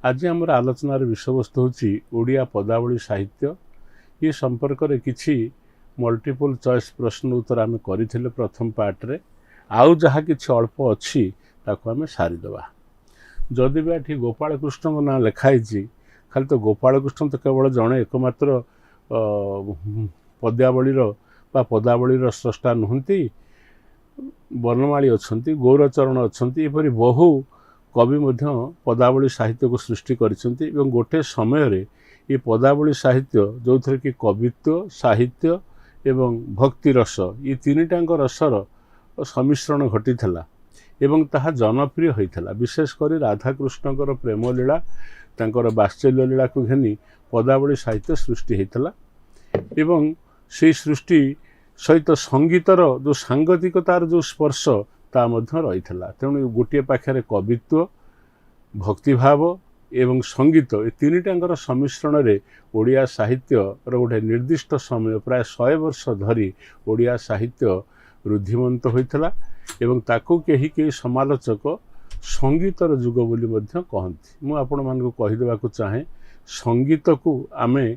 आज आमर आलोचनार विषयवस्तु होची ओडिया पदावली साहित्य। ये संपर्क में किसी मल्टीपल चॉइस प्रश्न उत्तर आम करथिले प्रथम पार्ट रे। आउ जहाँ किछि अल्प अच्छी ताको आम सारीदेवा। जदि भी एठी गोपाल कृष्ण ना लिखाई खाली तो गोपाल कृष्ण तो केवल जड़े एकमात्र पद्यावलीर बा पदावलीर स्रष्टा नुहंती, वर्णमाली अच्छी, गौरचरण अच्छी, एपरी बहु कवि मध्य पदावली साहित्य को सृष्टि करिसेंती। एवं गोटे समय रे ये पदावली साहित्य जो थे कि कवित्व साहित्य एवं भक्ति रस ये तीनिटांग रसर सम्मिश्रण घटी एवं ताहा जनप्रिय होता। विशेषकर राधाकृष्णकर प्रेम लीला तांकर वात्सल्य लीला को घेनी पदावली साहित्य सृष्टि होता। एवं से सृष्टि सहित संगीतर जो सांगतिकतार जो स्पर्श ता मध्य रही। तेणु गोटे पाखे कवित्व भक्तिभाव एवं संगीत ये तीनिटांगर सम्मिश्रण रे ओडिया साहित्य गोटे निर्दिष्ट समय प्राय 100 वर्ष धरी ओडिया साहित्य रुद्धिमंत होता। एवं ताकू कहीं समालोचक संगीतर जुग बोली मध्य कहती। मु आपण मानकु कहिदेबाकु चाहे संगीत को आमे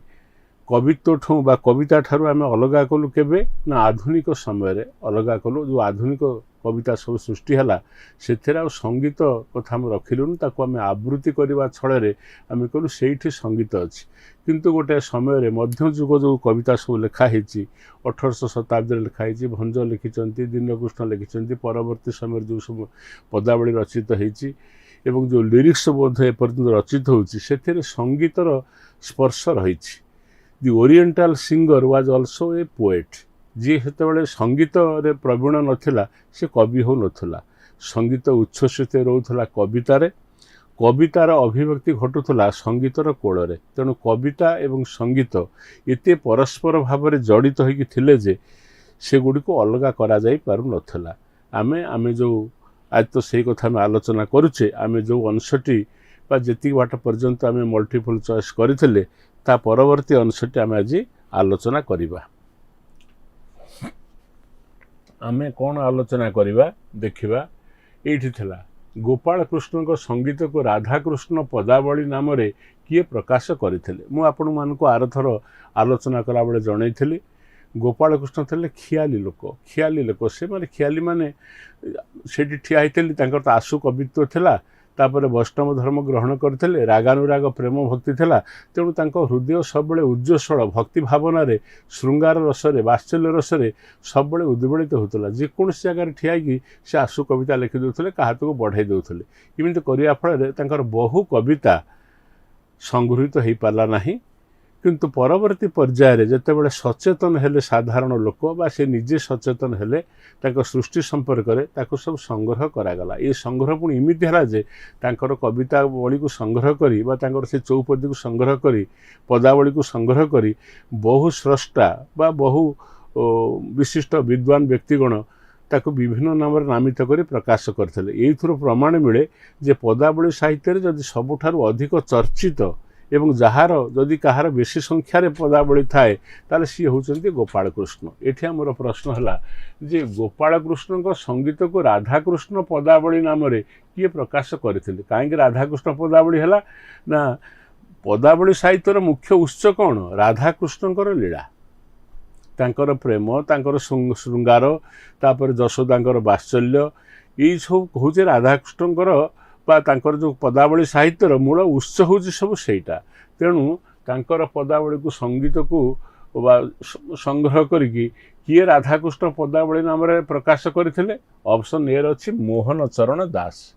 कवित्व ठू बा कविता ठारू आमे अलगा कलु केबे ना आधुनिक समय रे अलगा कलु। जो आधुनिक कविता सब सृष्टि है से संगीत कथा आम रखिलुन ताको आमे आवृत्ति करवा छड़े आम कहलु से संगीत अच्छी। किंतु गोटे समय मध्य जुग जो कविता सब लिखाही 1800 शताब्दी लिखाही भंज लिखिंट दीनकृष्ण लिखिंट परवर्ती समय जो सब पदावली रचित होती एवं जो लिरिक्स बोध एपर्यंत रचित होती से संगीतर स्पर्श रही। The oriental singer was also a poet. जी हेतबेले संगीत रे प्रवीण नथिला से कवि हो नथिला। संगीत उच्छ्वसित रोथला कवितारे, कवितार अभिव्यक्ति घटुला संगीतर कोଳରେ। तेणु कविता एवं संगीत एते परस्पर भाव में जड़ित होइकि थिले जे से गुडी को अलगा करा जाई पारु नथिला। आमे जो आज तो सही कथा में आलोचना करुचे आमे जो अंशटी बा जेति बाट पर्यंत आमे मल्टीपल चॉइस करथिले ता परवर्ती अंशटी आमे आज आलोचना करिबा। आमे कौन आलोचना करिबा देखिबा। एठी थिला गोपाल कृष्ण को संगीत को राधाकृष्ण पदावली नाम रे किए प्रकाश करथिले। मु आपण मानको आरथर आलोचना कला बेले जणैथिली गोपाल कृष्ण थे खियाली लोक से माने खियाली माने सेठी ठिया होते तांकर तो आशु कवित्व थिला। तापर वैष्णव धर्म ग्रहण करते रागानुराग प्रेम भक्ति थिला। तेणु तांको हृदय सब उज्ज्वल भक्ति भावना रे श्रृंगार रसरे वात्सल्य रसरे सब उद्वेलित होता। जेकोसी जगह ठिया कि से आशु कविता लिखि देउथले काहातको बढ़ाई देउथले। इमिति करिया फल तांकर बहु कविता संगृहीत हो पाला नाही। किंतु परवर्ती पर्याय जितेबाला सचेतन हेले साधारण लोक बा से निजे सचेतन हेले तांको सृष्टि संपर्क में ताको सब संग्रह करागला। ये संग्रह पुणी इमिति है जे तांकर कविता वली को संग्रह करी बा तांकर से चौपदी को संग्रह करी पदावली को संग्रह करी बहु स्रष्टा बा बहु विशिष्ट विद्वान व्यक्तिगण ताको विभिन्न नाम नामित करी प्रकाश करथिले। एइथुर प्रमाण मिले जे पदावली साहित्य जदि सबुठारु अधिक चर्चित एवं जार जदि कहार बेसी संख्यार पदावली थाए ताले सी होचंती गोपाल कृष्ण। एठी हमर प्रश्न हला जे गोपाल कृष्ण को संगीत को राधाकृष्ण पदावली नाम रे किए प्रकाश करथिले। काहेकि राधाकृष्ण पदावली हला ना पदावली साहित्यर मुख्य उत्स कौन राधाकृष्णकर लीला तांकर प्रेम तांकर श्रृंगार तापर जशोदांकर वात्सल्य ये सब होचे राधाकृष्णकर बा तांकर जो पदावली साहित्यर मूल उत्स हूँ सब सेटा। तेणु तांकर पदावली को संगीत को संग्रह करिकी किए राधाकृष्ण पदावली नाम रे प्रकाश करथिले। ऑप्शन ए रे अछि मोहन चरण दास,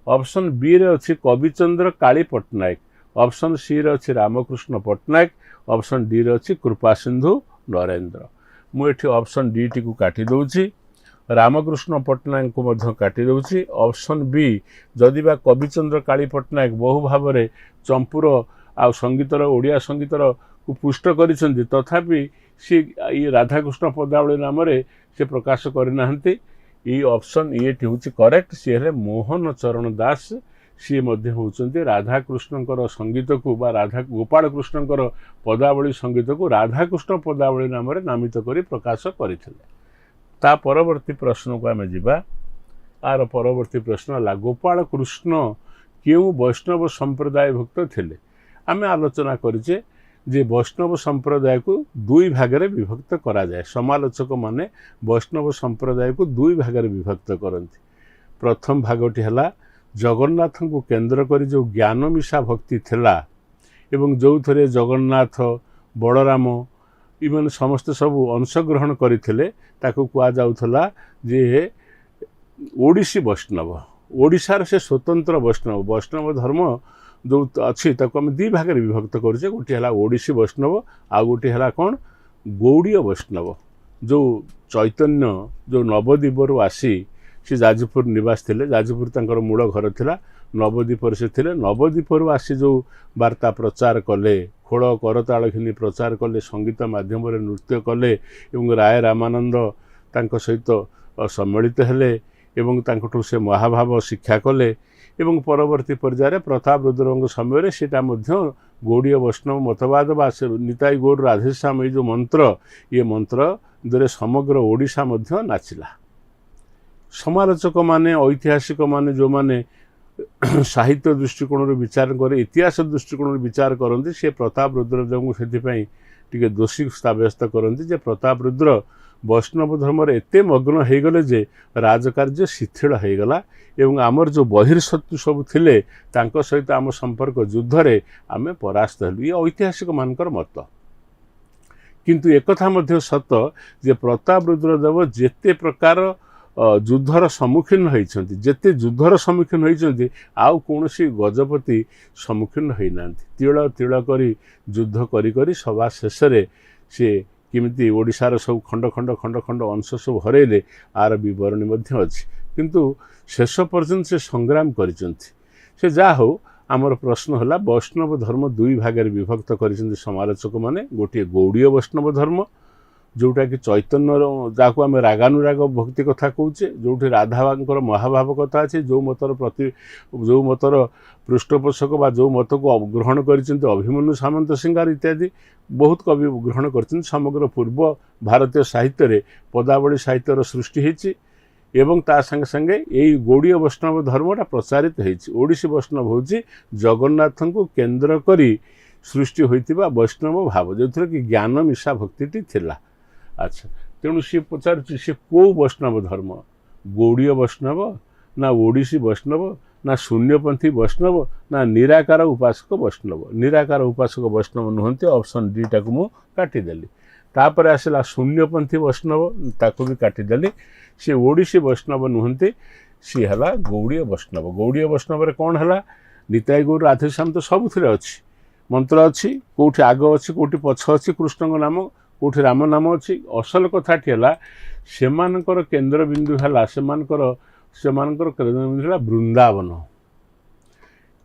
ऑप्शन बी रे अछि कविचंद्र काली पट्टनायक, ऑप्शन सी रे अछि रामकृष्ण पट्टनायक, ऑप्शन डी रे अछि कृपा सिंधु नरेंद्र। मु एठी ऑप्शन डी टी को काटी दउछि, रामकृष्ण पट्टनायक को मध्य काटी दउछि। ऑप्शन बी जदि बा कविचंद्र काली पट्टनायक बहु भाव में चंपूर आ संगीतर ओडिया संगीतर को पुष्ट करिसेंती तथापि सी ये राधाकृष्ण पदावली नाम रे से प्रकाश करनाहंती। ये ऑप्शन ये टी होछि करेक्ट। सी हेले मोहन चरण दास। सी मध्य होचंती राधाकृष्णकर संगीत को बा राधा गोपाल कृष्णकर पदावली संगीत को राधाकृष्ण पदावली नाम रे नामित करी प्रकाश करथिले। ता परवर्ती प्रश्न को आम जावा। आर परवर्ती प्रश्न है गोपाल कृष्ण केउं वैष्णव संप्रदाय भुक्त थिले आमे आलोचना करिचे जे वैष्णव संप्रदाय को दुई भागरे विभक्त करा जाए। समालोचक माने वैष्णव संप्रदाय को दुई भागरे विभक्त करंती। प्रथम भागटी हला जगन्नाथ को केंद्र करी जो ज्ञान मिशा भक्ति थिला एवं जो थरे जगन्नाथ बलराम इवन समस्त सब अंशग्रहण करथिले ताको कुआ जाउथला जे ओडिसी वैष्णव। ओडिशार से स्वतंत्र वैष्णव वैष्णव धर्म जो अच्छी ताको आम दी भाग विभक्त करुचे। गोटे है ओडिसी वैष्णव आ गोटे है कौन गौड़ीय वैष्णव। जो चैतन्य जो नवद्वीप आसी सी जाजपुर निवास थे। जाजपुर तांकर मूल घर थिला नवद्वीप से थे। नवद्वीप आसी जो वार्ता प्रचार कले खोल करताल घिनी प्रचार कले संगीत माध्यम नृत्य कले एवं राय रामानंद तांको सहित सम्मिलित हेले एवं तांकठू से महाभाव शिक्षा कले एवं परवर्ती पर्यायर प्रताप रुद्र समय सेटा मध्य गौड़ीय वैष्णव मतवाद बा निताई गौर राधेश्याम ये जो मंत्र ये मंत्र द्वारा समग्र ओडिशा मध्य नाचिला। समालोचक माने ऐतिहासिक माने जो माने साहित्य दृष्टिकोण विचार करे इतिहास दृष्टिकोण विचार करते से प्रताप रुद्र से दोषी साब्यस्त करते जे प्रताप रुद्र वैष्णव धर्म एते मग्न हो गले जे राजकार्य शिथिल हो गला एवं आमर जो बहिर्शत्रु सब थिले तांको सहित आम संपर्क युद्धरे आमे परास्त हेलु। ये ऐतिहासिक मानकर मत। किंतु एक कथा मध्य सत जे प्रताप रुद्रदेव जेते प्रकार युद्धर सम्मुखीन होइछन्ति जेते युद्धर सम्मुखीन होइछन्ति आउ कोनोसी गजपति सम्मुखीन होइना। तिळ तिळ करी युद्ध करी करी सभा शेष रे से किमिति ओडिशार सब खंड खंड खंड खंड अंश सब हरेले आर विवरणी मध्य अछि। किंतु शेष पर्यंत से संग्राम करिसन्ति। से जा हो आमर प्रश्न हला वैष्णव धर्म दुई भागरे विभक्त करिसन्ति समालोचक माने। गोटे गौड़ीय वैष्णव धर्म जोटा कि चैतन्य जाको आम रागानुराग भक्ति कथा कहूचे जो राधावांकर महाभाव कथा अच्छे जो मतर पृष्ठपोषक बा जो मत को ग्रहण कर अभिमन्यु सामंत सिंगार इत्यादि बहुत कवि ग्रहण कर समग्र पूर्व भारतीय साहित्य रे पदावली साहित्यर सृष्टि होती एवं ता संगे संगे यही गौड़ीय वैष्णव धर्मटा प्रचारित होती। ओडिसी वैष्णव हूँ जगन्नाथ को केन्द्र करी सृष्टि होइतिबा वैष्णव भाव जो कि ज्ञान मिशा भक्ति थिला। अच्छा तेणु सी पचार सी कौ वैष्णव धर्म गौड़ीय वैष्णव ना ओडिसी वैष्णव ना शून्यपंथी वैष्णव ना निराकार उपासक वैष्णव। निराकार उपासक वैष्णव नुहंती ऑप्शन डी टाक मु काटिदेली। तापर आसला शून्यपंथी वैष्णव ताको भी काटिदेली। सी ओडिसी वैष्णव नुहंती सी हला गौड़ीय वैष्णव। गौड़ीय वैष्णव रे कौन हला निताई गौर राधेश्याम तो सबुथिरे अछि मंत्र अच्छी कौटी आग अच्छी कौटी पछ अच्छी कृष्ण नाम कौटी राम नाम अच्छी। असल कथाटी है सेमानकर केन्द्र बिंदु है सेमानकर केन्द्र बिंदु है वृंदावन।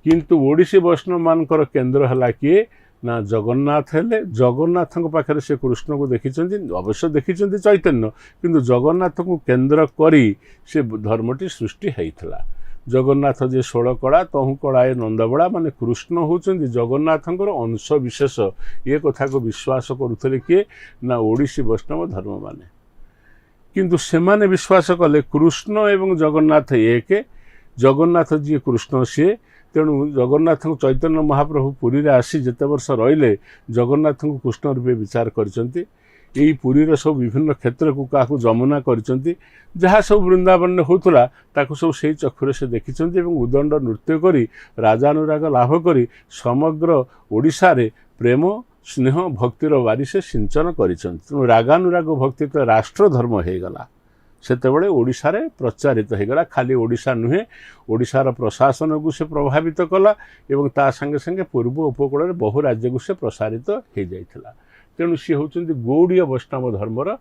किंतु ओडिसी वैष्णव मानकर केन्द्र है किए ना जगन्नाथ हेले। जगन्नाथ पाखे से कृष्ण को देखी अवश्य देखी चैतन्य किंतु जगन्नाथ को केन्द्र करी से धर्मटी सृष्टि होता। जगन्नाथ जे 16 कला तहु कलाए नंदबड़ा माने कृष्ण होचंदी जगन्नाथंकर अंश विशेष ये कथा को विश्वास करुथले किए ना ओडिसी वैष्णव धर्म माने। किंतु सेमाने विश्वास कले कृष्ण एवं जगन्नाथ एक जगन्नाथ जी कृष्ण सी। तेणु जगन्नाथ चैतन्य महाप्रभु पुरी रे आसी जेते वर्ष रहिले जगन्नाथ को कृष्ण रूपे विचार करचंती। यही पुरीर सब विभिन्न क्षेत्र को क्या जमुना करचंती जहाँ सब वृंदावन में होता ताको सब से चक्षुरे से देखिंट उदंड नृत्य करी राजानुराग लाभ करी समग्र ओडिशा रे प्रेम स्नेह भक्तिर बारी से सिंचन करिसंती। तेणु रागानुराग भक्ति तो राष्ट्र धर्म हो गला सेतेबेले ओडिशा रे प्रचारित हो गला। खाली ओडिशा नुहे ओडिशार प्रशासन को से प्रभावित कला एवं ता संगे संगे पूर्व उपकूल रे बहु राज्य को से प्रसारित हो जाइथिला। तेणु सी होचंदी गौड़ीय वैष्णव धर्मर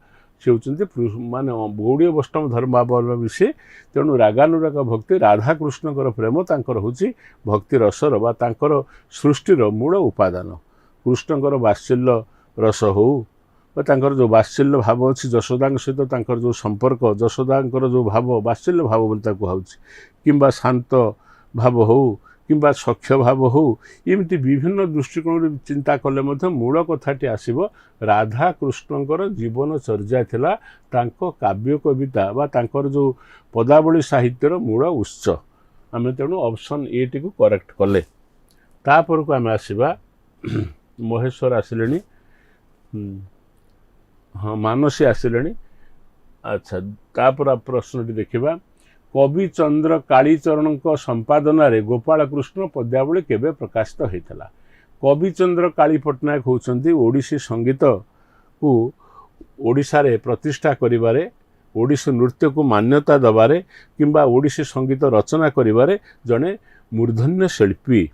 सी होचंदी माने गौड़ीय वैष्णव धर्मावलंबी सी। तेणु रागानुराग भक्ति राधा कृष्णकर प्रेम तांकर होची भक्ति रसर बा तांकर सृष्टिर मूल उपादान। कृष्णकर वात्सल्य रस हो तांकर जो वात्सल्य भाव अच्छी जशोदा सहित तांकर जो संपर्क जशोदांकर जो भाव वात्सल्य भाव बोली ताकू होची किंबा शांत भाव हो किंबा सख्य भाव हो एमती विभिन्न दृष्टिकोण चिंता कले मूल कथाटी आसब राधा कृष्णकर जीवन चर्या थिला तांको काव्य कविता बा तांकर जो पदावली साहित्यर मूल उत्स। आम तेणु ऑप्शन ए टी को करेक्ट कले। तापर को आम आसवा महेश्वर आसिले, हाँ मानसी आसिले। अच्छा तापर प्रश्नटी देखा, कवि चंद्र कालीचरण संपादन रे गोपाल कृष्ण पद्यावली केबे प्रकाशित होता। कवि चंद्र काली पट्टनायक होउछंती ओडिसी संगीत को ओडिशा रे प्रतिष्ठा करिबारे, ओडिसी नृत्य को मान्यता दबारे किंबा ओडिसी संगीत रचना करिबारे जने मूर्धन्य शिल्पी।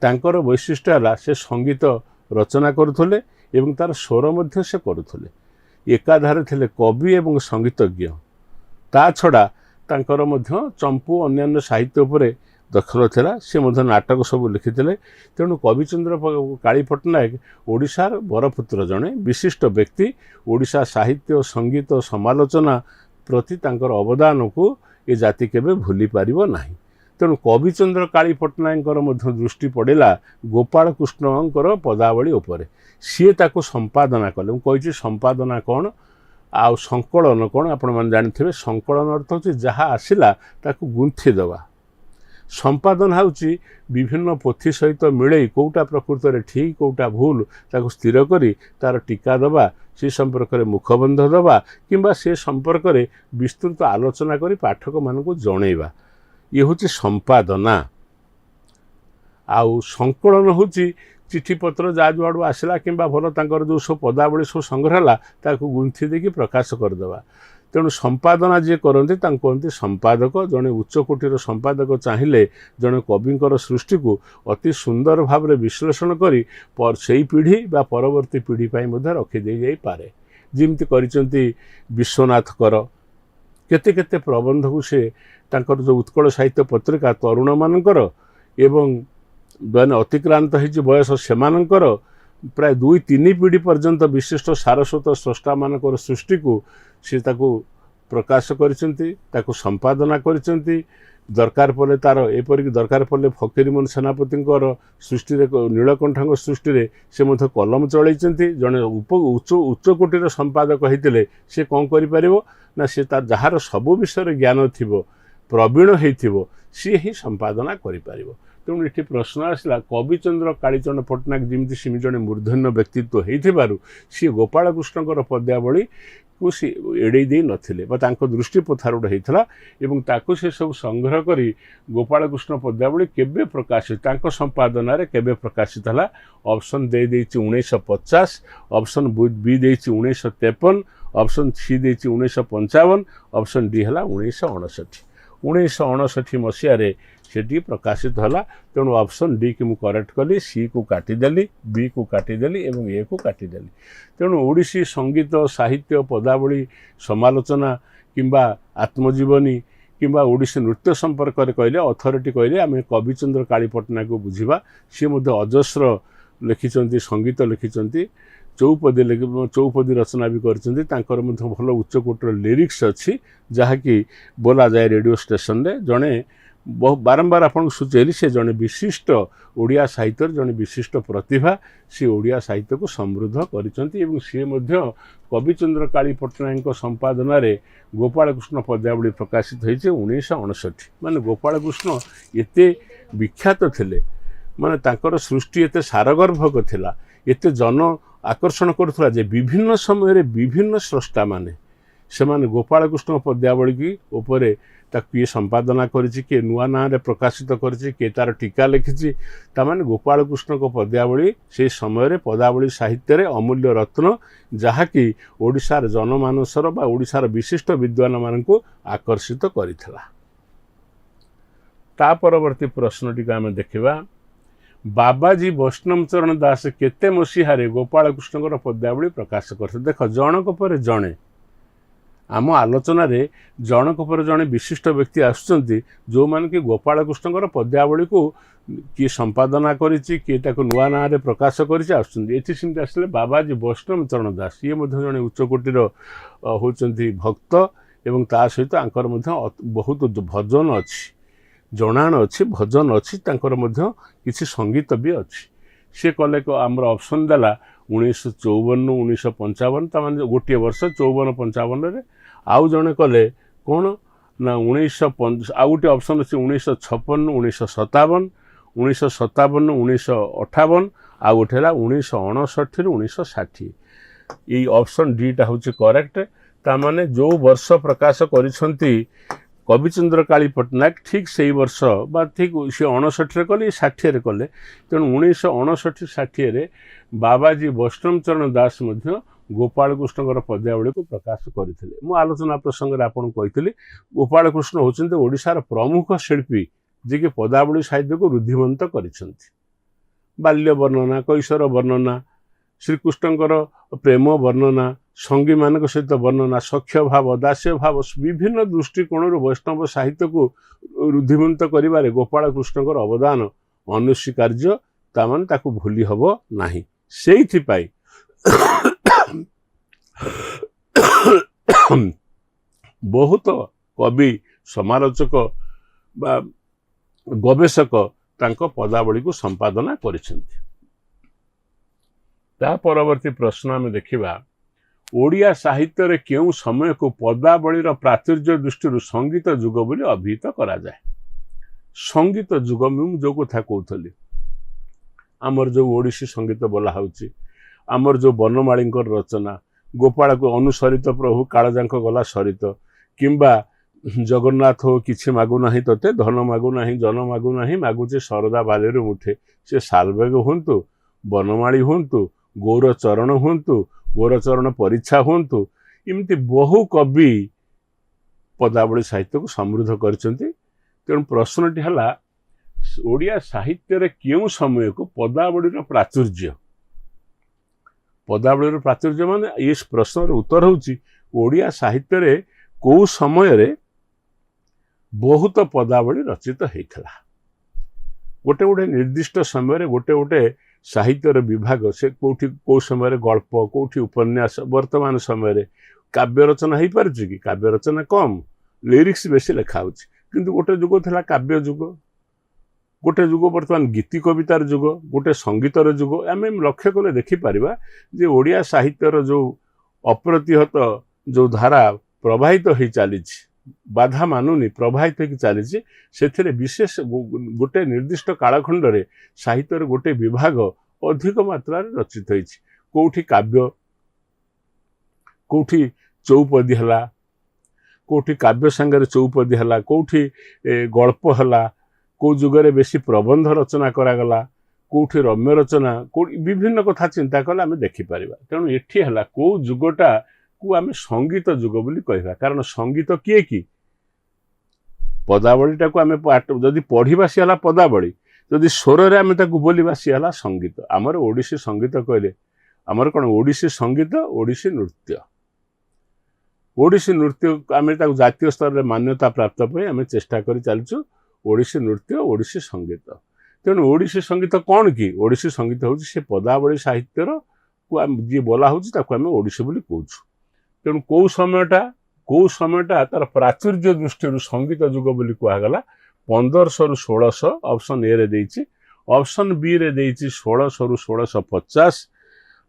तांकर वैशिष्ट्य है से संगीत रचना करुले एवं तार स्वर मध्य से करुले, एकाधारे थिले कवि एवं संगीतज्ञ। ता छड़ा तांकर मध्य चंपू अन्यान्य साहित्य उपरे दखल थिला, से मध्य नाटक सब लिखिथिले। तेणु कविचंद्र काली पट्टनायक ओडिशार बरपुत्र जड़े विशिष्ट व्यक्ति। ओडिशा साहित्य संगीत समालोचना प्रति तांकर अवदान को ये जाति केबे भूली पारिबो नाही। तेणु कविचंद्र काली पट्टनायकर मध्य दृष्टि पड़ेला गोपाल कृष्णकर पदावली उपरे। सी ताको संपादना कले। कही संपादना कौन आ संकलन कौन आपण मैंने जानिथिबे। संकलन अर्थ होची जहाँ आसिला ताको गुंथि दवा। संपादन होची विभिन्न पोथी सहित मिले कौटा प्रकृत में ठीक कौटा भूल ताको स्थिर करी तार टीका दबा, से संपर्क में मुखबंध दबा किंबा से संपर्क में विस्तृत आलोचना करी पाठक मानक जणैबा, ये हूँ संपादना। आउ संकलन हूँ चिठी पत्र जा जुआड़ू आसला किंबा भल तांकर जो सब पदावली सब संग्रहला ताकू गुंथि देकी प्रकाश करदेवा। तेणु संपादना जी करती कहते संपादक। जड़े उच्चकोटीर संपादक चाहिए जड़े कविंकर सृष्टि को अति सुंदर भाव में विश्लेषण करी से पीढ़ी बा परवर्ती पीढ़ी रखीदे जापे। जमती कर विश्वनाथ कर केते केते प्रबंध को से तांकर जो उत्कल साहित्य पत्रिका तरुण मानकर एवं मैंने अतिक्रांत हो बयस से प्राय 2-3 पीढ़ी पर्यंत विशिष्ट सारस्वत स्रष्टा मानकर सृष्टि को सी प्रकाश कर संपादना कर। दरकार पड़े तार एपरिक दरकार पड़े फकीरमोहन सेनापति सृष्टि नीलकंठ सृष्टि से कलम चलई। जड़े उच्चकोटीर संपादक होते सी कौन कर सी तार जार सबू विषय ज्ञान थी प्रवीण हो सी ही संपादना कर। तेणु ये प्रश्न आसला कविचंद्र कालीचरण पट्टनायक जमी सी जड़े मूर्धन्य व्यक्तित्व हो सी गोपाल कृष्णकर पद्यावली को सी एड़े दे नथिले बा तांको दृष्टि पथारूढ़ होता एवं ताको से सब संग्रह करी गोपाल कृष्ण पद्यावली केबे प्रकाशित तांको संपादन रे केबे प्रकाशित हला। ऑप्शन दे देछि 1950, ऑप्शन बी देछि 1953, ऑप्शन सी देछि 1955, ऑप्शन डी हला 1959। 1959 मसीह से प्रकाशित हला। तेणु ऑप्शन डी की मु करेक्ट कली, सी को काटिदेली, बी को काटिदेली एवं ए को काटिदेली। तेणु ओडिसी संगीत साहित्य पदावली समालोचना किंबा आत्मजीवनी किंबा ओडिसी नृत्य संपर्क में कहले अथॉरिटी कहले आम कविचंद्र काली पट्टनायक को बुझा। सी अजस्र लिखिं संगीत लिखिं चौपदी रचना भी कर भल उच्चकोटर लिरिक्स अच्छी जहाँकि बोला जाए रेडियो स्टेशन रे। जड़े बारंबार आपको सूचेली से जड़े विशिष्ट ओडिया साहित्य जड़े विशिष्ट प्रतिभा सी ओडिया साहित्य को समृद्ध कर सी कविचंद्र काली पट्टनायक संपादन रे गोपाल कृष्ण पद्यावली प्रकाशित होती 1959। माने गोपाल कृष्ण एते विख्यात थिले, माने तांकर सृष्टि एते सारगर्भक थिला, एते जन आकर्षण करुला जे विभिन्न समय विभिन्न स्रष्टा माने से गोपाल कृष्ण पद्यावली की उपरे किए संपादना किए नुआ ना प्रकाशित कर तार टीका लिखी। तामाने गोपाल कृष्ण को पद्यावली से समय पदावली साहित्य रे अमूल्य रत्न जहाँकि ओडिशार जनमानसर बा ओडिशार विशिष्ट विद्वान मान आकर्षित करिथिला। ता परवर्ती प्रश्नटी को आम देखा, बाबाजी वैष्णव चरण दास केते मसीहारे गोपाल कृष्णकर पद्यावली प्रकाश करते। देख जनक पर जड़े आम आलोचना रे जनक पर जड़े विशिष्ट व्यक्ति आसुचंती जो मान कि गोपाल कृष्णकर पद्यावली को किए संपादना करिछि किए ताको नुआ ना रे प्रकाश करिछि आसुचंती। एथि सिमती आसले बाबाजी वैष्णव चरण दास ये मध्य जड़े उच्चकोटीर होचंती भक्त एवं ता सहित आंकर मध्य बहुत भजन अच्छी जनाण अच्छी भजन अच्छी तांकर मध्य किसी संगीत भी अच्छी। सी कले को आमर ऑप्शन देला 1954 1955 ताने गोटे वर्ष 54-55 आउ जड़े कले कौन ना 1955 आउ गोटे ऑप्शन अच्छे 1956 1957 1957 1958 आउ गोटे है 1959 1960 ये ऑप्शन डीटा हूँ करेक्ट ताने जो वर्ष प्रकाश करिसेंती कविचंद्र काली पट्टनायक ठीक से वर्ष बा ठीक से 59 कले 60 कले तेणु 1959 60 बाबाजी वैष्णव चरण दास मध्य गोपाल कृष्ण पद्यावली को प्रकाश करते मु आलोचना प्रसंग में आपको कही गोपाल कृष्ण होचंते ओडिशार प्रमुख शिल्पी जे कि पदावली साहित्य को रुद्धिमंत करिसेंती बाल्य वर्णना कैशोर वर्णना श्रीकृष्णकर प्रेम वर्णना संगी मान सहित वर्णना सख्य भाव दास्य भाव विभिन्न दृष्टिकोण वैष्णव साहित्य को रुद्धिमंत करिबारे गोपाल कृष्णकर अवदान अनुस्वीकार्य तामान ताकू भूली हबो नाही सेइथिपाई बहुत कवि समालोचक बा गवेषक तांको पदावली को संपादना करिसेंती ता परवर्ती प्रश्न आम देखा ओडिया साहित्य रे केउ समय को पदावलीर प्राचुर्य दृष्टि संगीत जुग बोली अभिहित करा जाए संगीत जुग मु जो कथा कहूली आमर जो ओडिसी संगीत बोला होची आमर जो बनमाली रचना गोपाल को अनुसरित प्रभु कालजांक गला सरित किंबा जगन्नाथ हो किछि मागु नाही तते धन मागु नाही जन मागु नाही मागुचे सरदा बालेर मुठे से सालवेग हुंतु बनमाली हुंतु गौरचरण हुंतु गौरचरण परीक्षा हुंतु इमती बहु कवि पदावली साहित्य को समृद्ध करछंती तेणु प्रश्नटी हला ओडिया साहित्य रे केउ समय को पदावलीर प्राचुर्य माने इस प्रश्नर उत्तर होची ओडिया साहित्य रे को समय रे बहुत पदावली रचित होता गोटे गोटे निर्दिष्ट समय गोटे गोटे साहित्यर विभाग से कौटी कौ समय गल्प कौटी उपन्यास वर्तमान समय काव्य रचना हो पारे कि काव्य रचना कम लिरिक्स बेसी लिखा किंतु गोटे जुग था काव्य जुग गोटे जुग बर्तमान गीति कवितार जुग गोटे संगीतर जुग आम लक्ष्य कले देखिपर जे ओडिया साहित्यर जो अप्रतिहत जो धारा प्रवाहित हो चली बाधा मानुनी प्रवाहित हो चली से विशेष गोटे निर्दिष्ट कालखंड रे साहित्यर गोटे विभाग अधिक मात्रा रचित होइछि कोठी काव्य कोठी चौपदी हला कोठी काव्य संगे चौपदी हला कोठी गल्प हला को जुगरे बेसी प्रबंध रचना करागला कोठी रम्य रचना विभिन्न कथा चिंता कले आम देखिपर तेणु एठी हला को जुगटा को आम संगीत जुग बोली कहवा कारण संगीत किए कि पदावलीटा को आम जदि पढ़ा सी है पदावली जदि स्वर आम बोलवा सी है संगीत आमर ओडिसी संगीत कहले आमर कौन ओडिसी संगीत ओडिसी नृत्य आम जातीय स्तर में मान्यता प्राप्त आम चेष्टा कर चलचु ओडिसी नृत्य ओडिसी संगीत तेणु ओडिसी संगीत कौन कि ओडिसी संगीत हूँ से पदावली साहित्यर को जी बोला होमें ओडिसी बोली कहूँ तेणु कौ समयटा तार प्राचुर्य दृष्टि संगीत जुग बोली कहगला 1500 रु 1600 ऑप्शन ए रे देइछि ऑप्शन बी रे देइछि 1600 रु 1650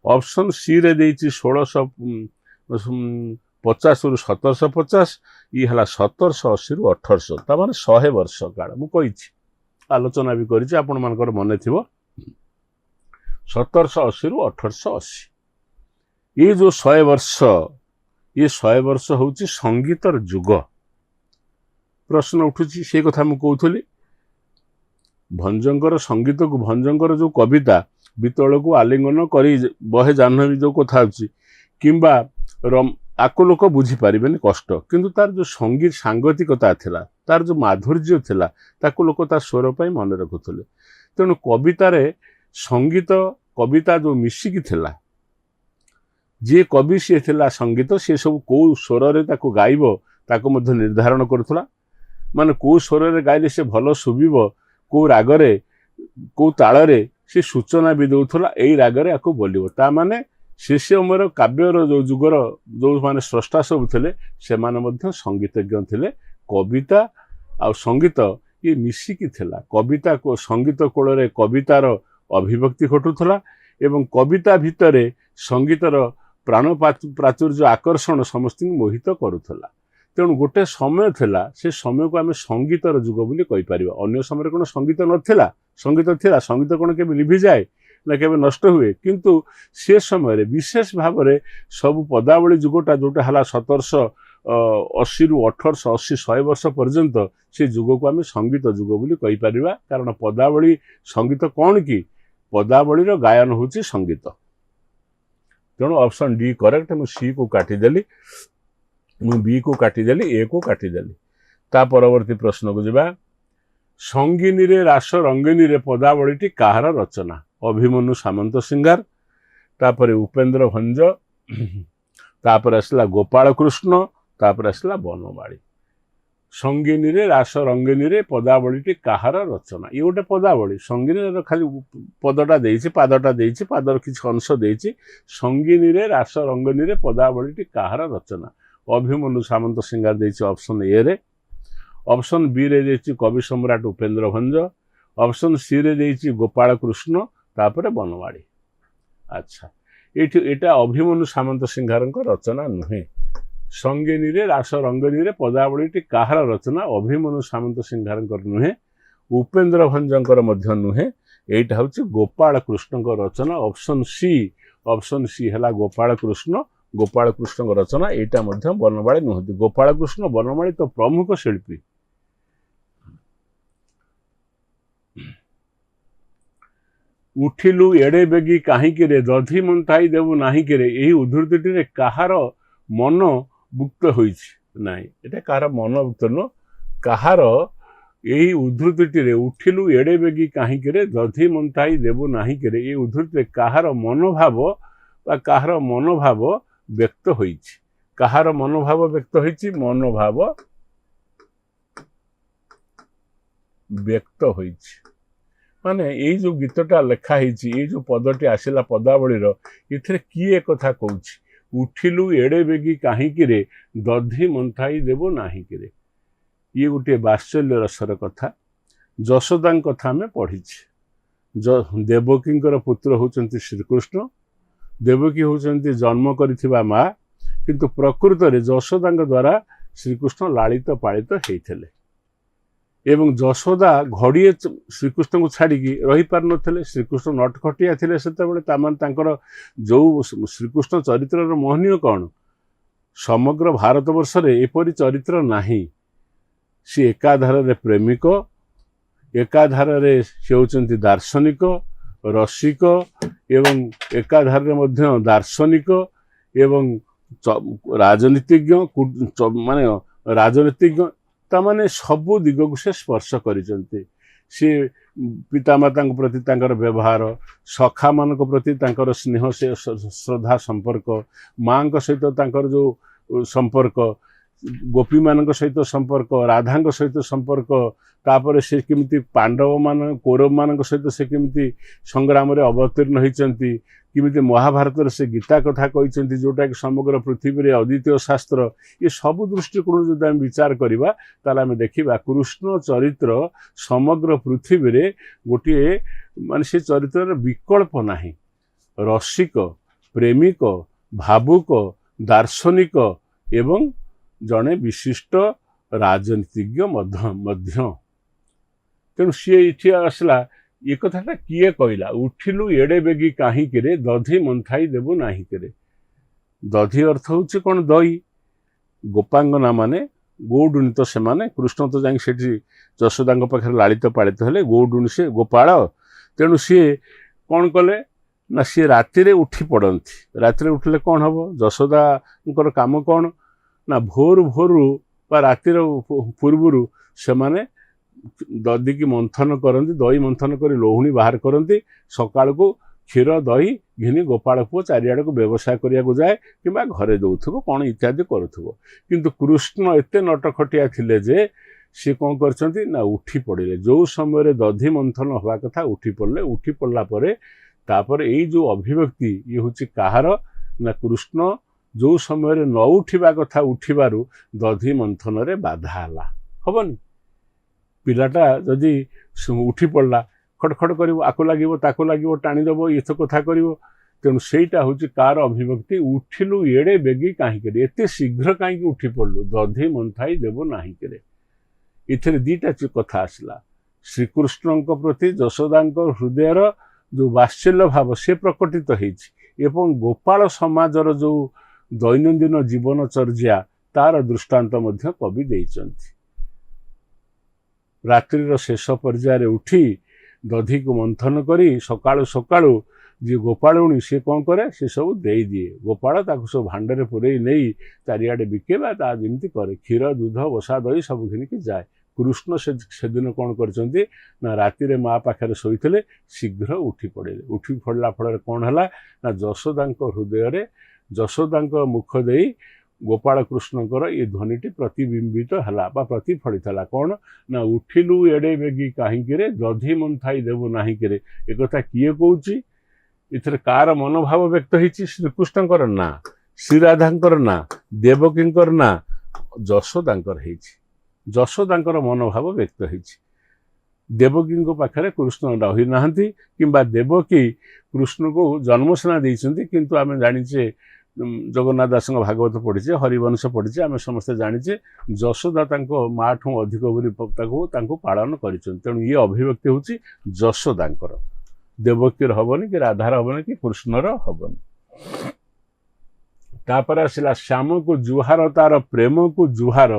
ऑप्शन सी रे देइछि 1650 रु 1750 ये हला 1780 रु 1800 ता माने 100 वर्ष काल मु कहिछि आलोचना भी करिछि आपण मानकर मने थिबो 1780 रु 1880 ये जो 100 वर्ष ये 100 वर्ष होची संगीतर जुग प्रश्न उठुची से कथा मु कहूली भंजंकर संगीत को भंजंकर जो कविता बितल को आलिंगन करी बहे जाह्नवी जो कथा होची किंबा आको लोक बुझी पारिबेनी कष्ट किंतु तार जो संगीत सांगतिकता थिला तार जो माधुर्य थिला ताको लोक ता स्वर पई मन रखुथले तेणु कवितारे संगीत कविता जो मिसिकी थिला जे कवि सी थिला संगीत सी सब कौ स्वर रे ताको गाइबो ताको मध्य निर्धारण करुथला माने कौ स्वर रे गाइले से भल सुबिबो कौ रागरे कौ ताଳରେ से सूचना भी दउथला एई रागरे आको बोलिबो ता माने शिष्य उमर काव्यर जो जुगर जो माने स्रष्टा सब थिले से माने मध्य संगीतज्ञ थिले कविता आ संगीत ये मिसिकी थिला कविता को संगीत कोल रे कवितार अभिव्यक्ति घटुथला एवं कविता भितरे संगीतर प्राण प्राचुर्य आकर्षण समस्त मोहित करुथला तेणु गोटे समय थिला से समय को आम संगीतर जुग बोली कहि परिबा। अन्य समय कोन संगीत नथिला, संगीत थिला, संगीत कोन केबे लिभि जाए ना केबे नष्ट हुए, किंतु से समय विशेष भाव में सब पदावली जुगटा जोटा हला 1780 रु 1880 100 वर्ष पर्यंत से जुग को आम संगीत जुग बोली कहि परिबा। कारण पदावली संगीत कौन कि पदावली गायन होची संगीत। तेणु ऑप्शन डी करेक्ट। मु सी को काटिदेली, मु बी को काटिदेली, ए को काटिदेली। ता परवर्ती प्रश्न को जिबा। संगिनी रे रास रंगिनी रे पदावलीटी काहार रचना? अभिमन्यु सामंत सिंगार, तापर उपेंद्र भंज, तापर आसला गोपाल कृष्ण, तापर आसला बनमाली। संगिनी रे रास रंगिनी रे पदावलीटी काहार रचना? ये गोटे पदावली। संगिनी खाली पदटा देइछि, पादटा देइछि, पादर किछि अंश देइछि। संगिनी रे रास रंगिनी रे पदावलीटी काहार रचना? अभिमन्यु सामंत सिंगार देइछि ऑप्शन ए रे। ऑप्शन बी रे देइछि कवि सम्राट उपेंद्र भंज। ऑप्शन सी रे देइछि गोपाल कृष्ण, तापर बनमाली। अच्छा, एटा अभिमन्यु सामंत सिंगारଙ୍କ रचना नुहे। संगिनी रे रास रंगिनी रे पदावलीटी काहार रचना? अभिमन्यु सामंत सिंगारଙ୍କ नुहे, उपेंद्र भंजଙ୍କର ମଧ୍ୟ नुहे। एटा होछि गोपाल कृष्णଙ୍କ रचना। ऑप्शन सी हला गोपाल कृष्ण, गोपाल कृष्ण रचना। एटा मध्य बनमाली नुहति। गोपाल कृष्ण बनमाली तो प्रमुख शिल्पी। उठिलु एड़े बेगी काहींकि रे दधी मंथाई देबु नाहीकि रे, एही उद्धृतिटी रे काहार मन भुक्त होइछि? नाही, एटा काहार मन भुक्त न, काहार एही उद्धृतिटी रे उठिलु एड़े बेगी काहींकि रे दधी मंथाई देबु नाहीकि रे, एही उद्धृति रे काहार मनोभाव बा काहार मनोभाव व्यक्त होइछि? काहार मनोभाव व्यक्त होइछि? मनोभाव व्यक्त होइछि माने यही जो गीतटा लेखा होइछि, ये जो पदटी आसिला पदावली रो, इथरे किए कथा कहूछि? उठिलु एड़े बेगी काहींकि रे दधी मंथाई देबो नाहीकि रे। ये गोटे बात्सल्य रसर कथा। जशोदा कथा आम पढ़ी। देवकींकर पुत्र होचंती श्रीकृष्ण, देवकी होचंती जन्म करिथिबा माँ, किंतु प्रकृत रे जशोदा द्वारा श्रीकृष्ण लालित पालित होइथिले। एवं जशोदा घड़िए श्रीकृष्ण को छाड़ी रही पार नथिले। श्रीकृष्ण नटखटिया थिले सेतेबेले, तामान तांकर जो श्रीकृष्ण चरित्र मोहनीय कौन, समग्र भारत वर्ष रे एपरि चरित्र नाही। सी एकाधार रे प्रेमिक, एकाधार रे से होचंती दार्शनिक रसिक, एवं एकाधार रे मध्य दार्शनिक एवं राजनीतिज्ञ, माने राजनीतिज्ञ, तामाने सबु दिग को से स्पर्श करिसंती। से पितामाता प्रति तांकर व्यवहार, सखा मान प्रति तांकर स्नेह से श्रद्धा संपर्क, माँ सहित तांकर जो संपर्क, गोपी मान सहित संपर्क, राधा सहित संपर्क, तापर से केमिति पांडव मान कौरव मान सहित से केमिति संग्राम रे अवतीर्ण होइचंती, किमिति महाभारत रे से गीता कथा कहिचंती, जोटा कि समग्र पृथ्वी रे अद्वितीय शास्त्र। ये सब दृष्टिकोण जो आम विचार करवा ताले आम देखा कृष्ण चरित्र समग्र पृथ्वी रे गोटे माने से चरित्र विकल्प नाही। रसिक, प्रेमिक, भावुक, दार्शनिक एवं जड़े विशिष्ट राजनीतिज्ञ मध्य। तेणु सी इठी आसला ये कथाटा किए कहला? उठिलु एड़े बेगी काहींकि रे दधी मंथाई देबु नाहीकि रे। दधी अर्थ होछि कोन? दही। गोपांगना माने गौडुनी, तो से माने कृष्ण तो जाई सेठी जशोदा पाखे लालित पालित हेले, गौडुनी से गोपाल। तेणु सी कौन कले ना, सी राति उठी पड़ती। राति उठिले कौन हम? जशोदा काम कौन ना, भोर भोरु बा रातिर पूर्वरु से माने दधी की मंथन करती, दही मंथन कर लोहुणी बाहर करती। सकाल को क्षीर दही घिनी गोपाल पुओ चारिआड़ को व्यवसाय करिया जाए कि घरे दौथुब कौन इत्यादि करुथुब। किंतु कृष्ण एते नटखटिया थिले जे सी कौन करछंती ना, उठी पड़े। जो समय दधी मंथन हवा कथा उठी पड़े। उठी पड़ला परे तापर एई जो अभिव्यक्ति ये होछि काहार ना, कृष्ण जो समय न उठिबा कथा उठिबारु दधी मंथन रे बाधा हला। हबनी पिलाटा जदि उठी पड़ला, खटखट कर आको लगे ताको लगे टाणीदेव ये तो कथा कर, तेणु सेटा हूँ कार अभिव्यक्ति उठिलु एड़े बेगी कहीं एत शीघ्र कहीं उठी पड़लु दधि मंथाई देव नाहींकरे इथे दीटा कथा आसला श्रीकृष्ण प्रति यशोदा हृदयर जो वात्सल्य भाव से प्रकटित होती गोपाल समाजर जो दैनंदिन जीवनचर्या तार दृष्टांत मध्य कवि देइचंती रात्रिर शेष पर्यायर उठी दधि को मंथन करी सकाळु सकाळु जी गोपालुणी सी कौन करे से सब दे दिए गोपाल ताको सब भांडे पुरई नहीं चारिआडे बिकेबा ता जमी करे क्षीर दूध बसा दही सब घिनिकी जाए कृष्ण से दिन कौन करचंती ना राति रे माँ पाखे शोते शीघ्र उठी पड़े उठी पड़ला फल कौन है ना यशोदा हृदय यशोदा मुख दे गोपाल कृष्णकर ये ध्वनिटी प्रतिबिंबित है प्रतिफलित है कौन ना उठिलु एड़े बेगी कहीं दधि मंथाई देव नाही करे एक कथा किए कौची इथर कार मनोभाव व्यक्त होती श्रीकृष्णकर ना श्रीराधांकर ना देवकींकर ना यशोदांकर यशोदांकर मनोभाव व्यक्त होती देवकी पाखे कृष्ण रही ना कि देवकी कृष्ण को जन्मसेना देती किंतु आम जाचे जगन्नाथ दास भागवत पढ़ीचे हरिवंश पढ़ीचे आम समस्ते जाचे यशोदा माँ ठू अधिक पालन कर तेणु ये अभिव्यक्ति हूँ यशोदांकर देवकीर हबनी कि राधार हबनी कि कृष्णर हबनी तापर आसला श्याम को जुहार तार प्रेम को जुहार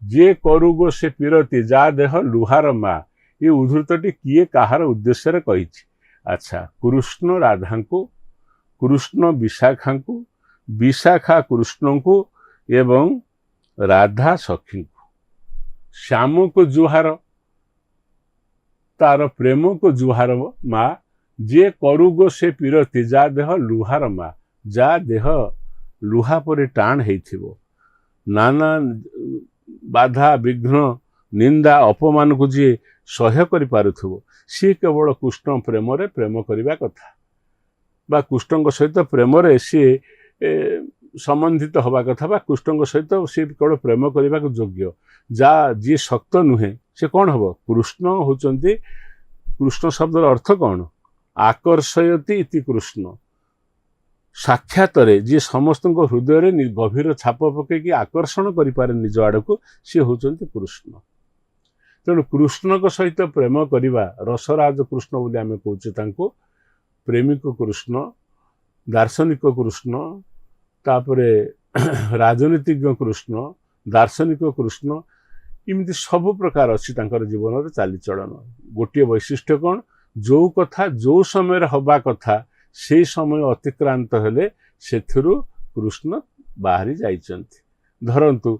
जे करुगो से पीरती जा देह लुहार माँ ये उद्धृतटी किए कहार उद्देश्य कही अच्छा कृष्ण राधा को कृष्ण विशाखा को विशाखा कृष्ण को एवं राधा सखी को श्याम को जुहार तार प्रेम को जुहार माँ जे करुगो से पीरती जा देह लुहार माँ जा देह लुहा पर टाण हो नाना बाधा विघ्न निंदा अपमान को जी सह्य कर सी केवल कृष्ण प्रेम रे प्रेम करने कथा बा कृष्ण सहित प्रेम रे सी संबंधित हवा कथा बा कृष्ण सहित सी केवल प्रेम करने को योग्य जा जी शक्त नुहे से कौन हम कृष्ण होचंती कृष्ण शब्दर अर्थ कौन आकर्षयति इति कृष्ण साक्षात जी समस्त हृदय में गभीर छाप पकईकि आकर्षण करें निज आड़ को सी होचंती कृष्ण तेणु कृष्ण को सहित प्रेम करवा रसराज कृष्ण बोली आम कहे प्रेमिक कृष्ण दार्शनिक कृष्ण तापरे राजनीतिज्ञ कृष्ण दार्शनिक कृष्ण इमती सब प्रकार अच्छी जीवन चालीचलन गोटे वैशिष्ट्य कौन जो कथा जो समय हवा कथा से समय अतिक्रांत हेले से कृष्ण बाहरी जाइछन्ति धरंतु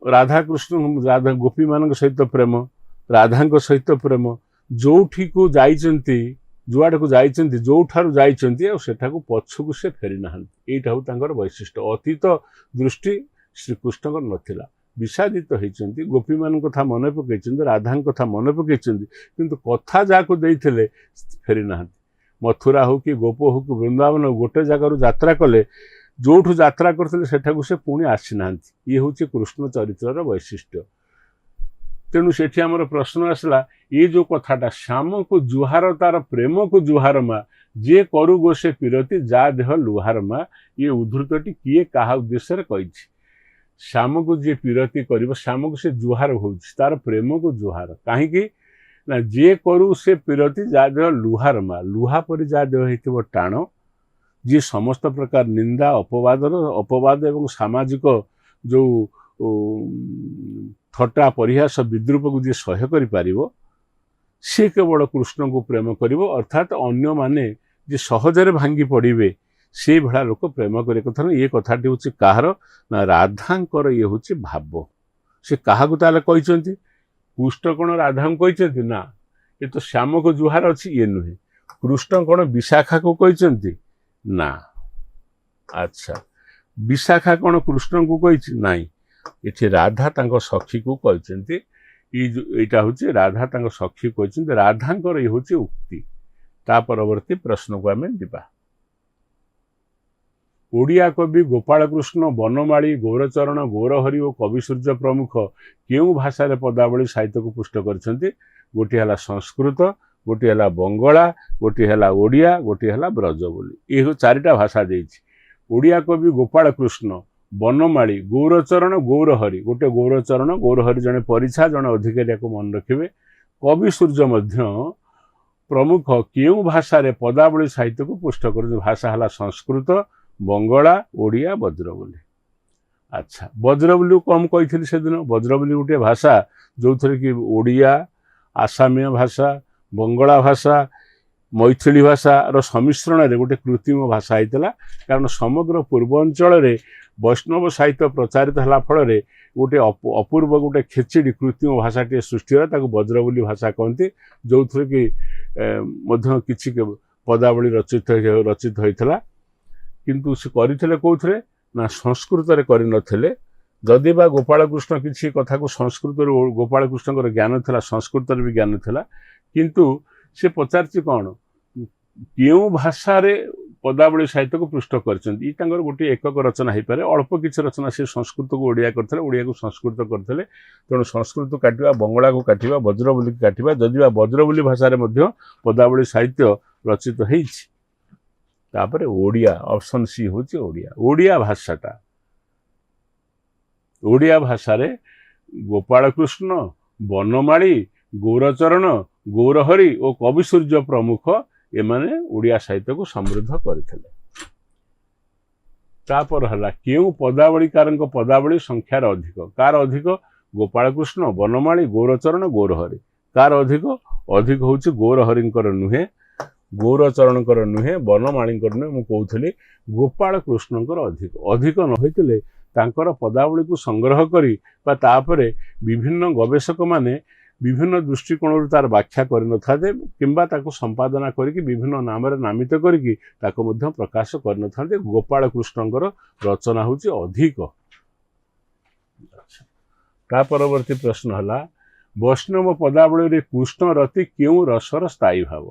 राधा कृष्ण राधा गोपी मान सहित प्रेम राधा सहित प्रेम जोठी को जाइछन्ति जुआड़ को जाइछन्ति जोठारु जाइछन्ति आ सेठाकु पछकु से फेरी नाहन्ति एटा तांकर वैशिष्ट्य अतीत दृष्टि श्रीकृष्ण नथिला विषादित होती गोपी मान कथा मन पकई राधा कथा मन पकई किंतु कथा जाको देइथिले फेरी ना मथुरा हो कि गोप हो कि वृंदावन गोटे जगार यात्रा कले जोठू यात्रा करते सेठाकु से पुणी आसी ना ये हूँ कृष्ण चरित्र वैशिष्ट्य तेणु से आमर प्रश्न आसला ये जो कथाटा श्याम को जुहार तार प्रेम को जुहार माँ जे करु गो से पीरती जा देह लुहार माँ ये उद्धृतटी किए कहा उद्देश्य कही श्याम को जे पीरती कर श्याम को से जुहार हो तार प्रेम को जुहार कहीं ना जे करू से पीरती जा देह लुहार माँ लुहा पर जा देह हो टाण जी समस्त प्रकार निंदा अपवाद एवं सामाजिक जो थट्टा परिहास विद्रूप को जी सह्य कर सी केवल कृष्ण को प्रेम कर अर्थात अन्य माने जी सहजरे भांगी पड़े से भाया लोक प्रेम करे कथा ये कथाटी हूँ कहार ना राधांकर ये हूँ भाव से क्या कहते कृष्ण कौन राधा को कहते ना ये तो श्याम को जुहार अच्छी ये नुहे कृष्ण कौन विशाखा को कहते ना अच्छा विशाखा कौन कृष्ण को कही ना ये राधा तांको सखी को कहते यहाँ हूँ राधा तांको सखी कहते राधांकर ये हूँ उक्ति ता परवर्ती प्रश्न को आम जा ओडिया कवि गोपाल कृष्ण बनमाली गौरचरण गौरहरि और कवि सूर्य प्रमुख केउ भाषा पदावली साहित्य को पुष्ट करछन्ति गोटे हला संस्कृत गोटे है बंगला, गोटे है ओडिया, गोटे है ब्रज बोली। ये चारिटा भाषा देइछि। ओडिया कवि गोपाल कृष्ण, बनमाली, गौरचरण, गौरहरि। गोटे गौरचरण गौरहरि जड़े परीक्षा जड़े अधिकारी को मन रखिए। कवि सूर्य मध्य प्रमुख केउ भाषा रे पदावली साहित्य को पुष्ट कर भाषा है संस्कृत, बंगला, ओडिया, वज्र बोली। अच्छा, वज्र बोली कम कही से दिन। वज्र बोली गोटे भाषा जो थे कि ओडिया, आसामीय भाषा, बंगला भाषा, मैथिली भाषा रो सम्मिश्रण रे गोटे कृत्रिम भाषा होता। कारण समग्र पूर्वांचल रे वैष्णव साहित्य प्रचारित होला फल रे गोटे अपूर्व गोटे खेचड़ी कृत्रिम भाषाटे सृष्टि होला, ताको वज्र बोली भाषा कहती। जो थे कि मध्य किछि पदावली रचित होइतला। किंतु से करथिले कोथरे ना संस्कृत रे करि नथिले। जदि बा गोपाल कृष्ण किसी कथा को संस्कृत गोपाल कृष्ण ज्ञान था, संस्कृत भी ज्ञान था, किंतु से पचारछि कौन क्यों भाषा रे पदावली साहित्य को पृष्ठ कर गोटे एकक रचना हो पारे। अल्प किसी रचना से संस्कृत को ओडिया करथिले, ओडिया को संस्कृत करथिले। तेणु संस्कृत काटिबा, बंगला को काटिबा, वज्र बोली काटिबा। जदि बा वज्र बोली भाषा रे मध्य पदावली साहित्य रचित होइछि। तापरे ओडिया, ऑप्शन सी होछि ओडिया। ओडिया भाषाटा, ओडिया भाषा रे गोपाल कृष्ण, बनमाली, गौरचरण, गौरहरि और कवि सूर्य प्रमुख एमाने ओडिया साहित्य को समृद्ध करथिले। तापर हला केउ पदावलीकार पदावली संख्यार अधिक, कार अधिक? गोपाल कृष्ण, बनमाली, गौरचरण, गौरहरि। कार अधिक? अधिक होछि गौरहरिंकर नुहे, गौरचरणकर नुहे, बनमालींकर नुहे। मु कहउथली गोपाल कृष्णकर अधिक। अधिक न होइतले तांकर पदावली को संग्रह करी बा तापरे विभिन्न गवेषक माने विभिन्न दृष्टिकोण तार व्याख्या करनथाते किंबा ताको संपादना करिकि विभिन्न नाम रे नामित करिकि ताको मध्य प्रकाश करनथाते। गोपाल कृष्णकर रचना होछि अधिक। ता परवर्ती प्रश्न हला वैष्णव पदावली रे कृष्ण रति केउ रसर स्थायी भाव?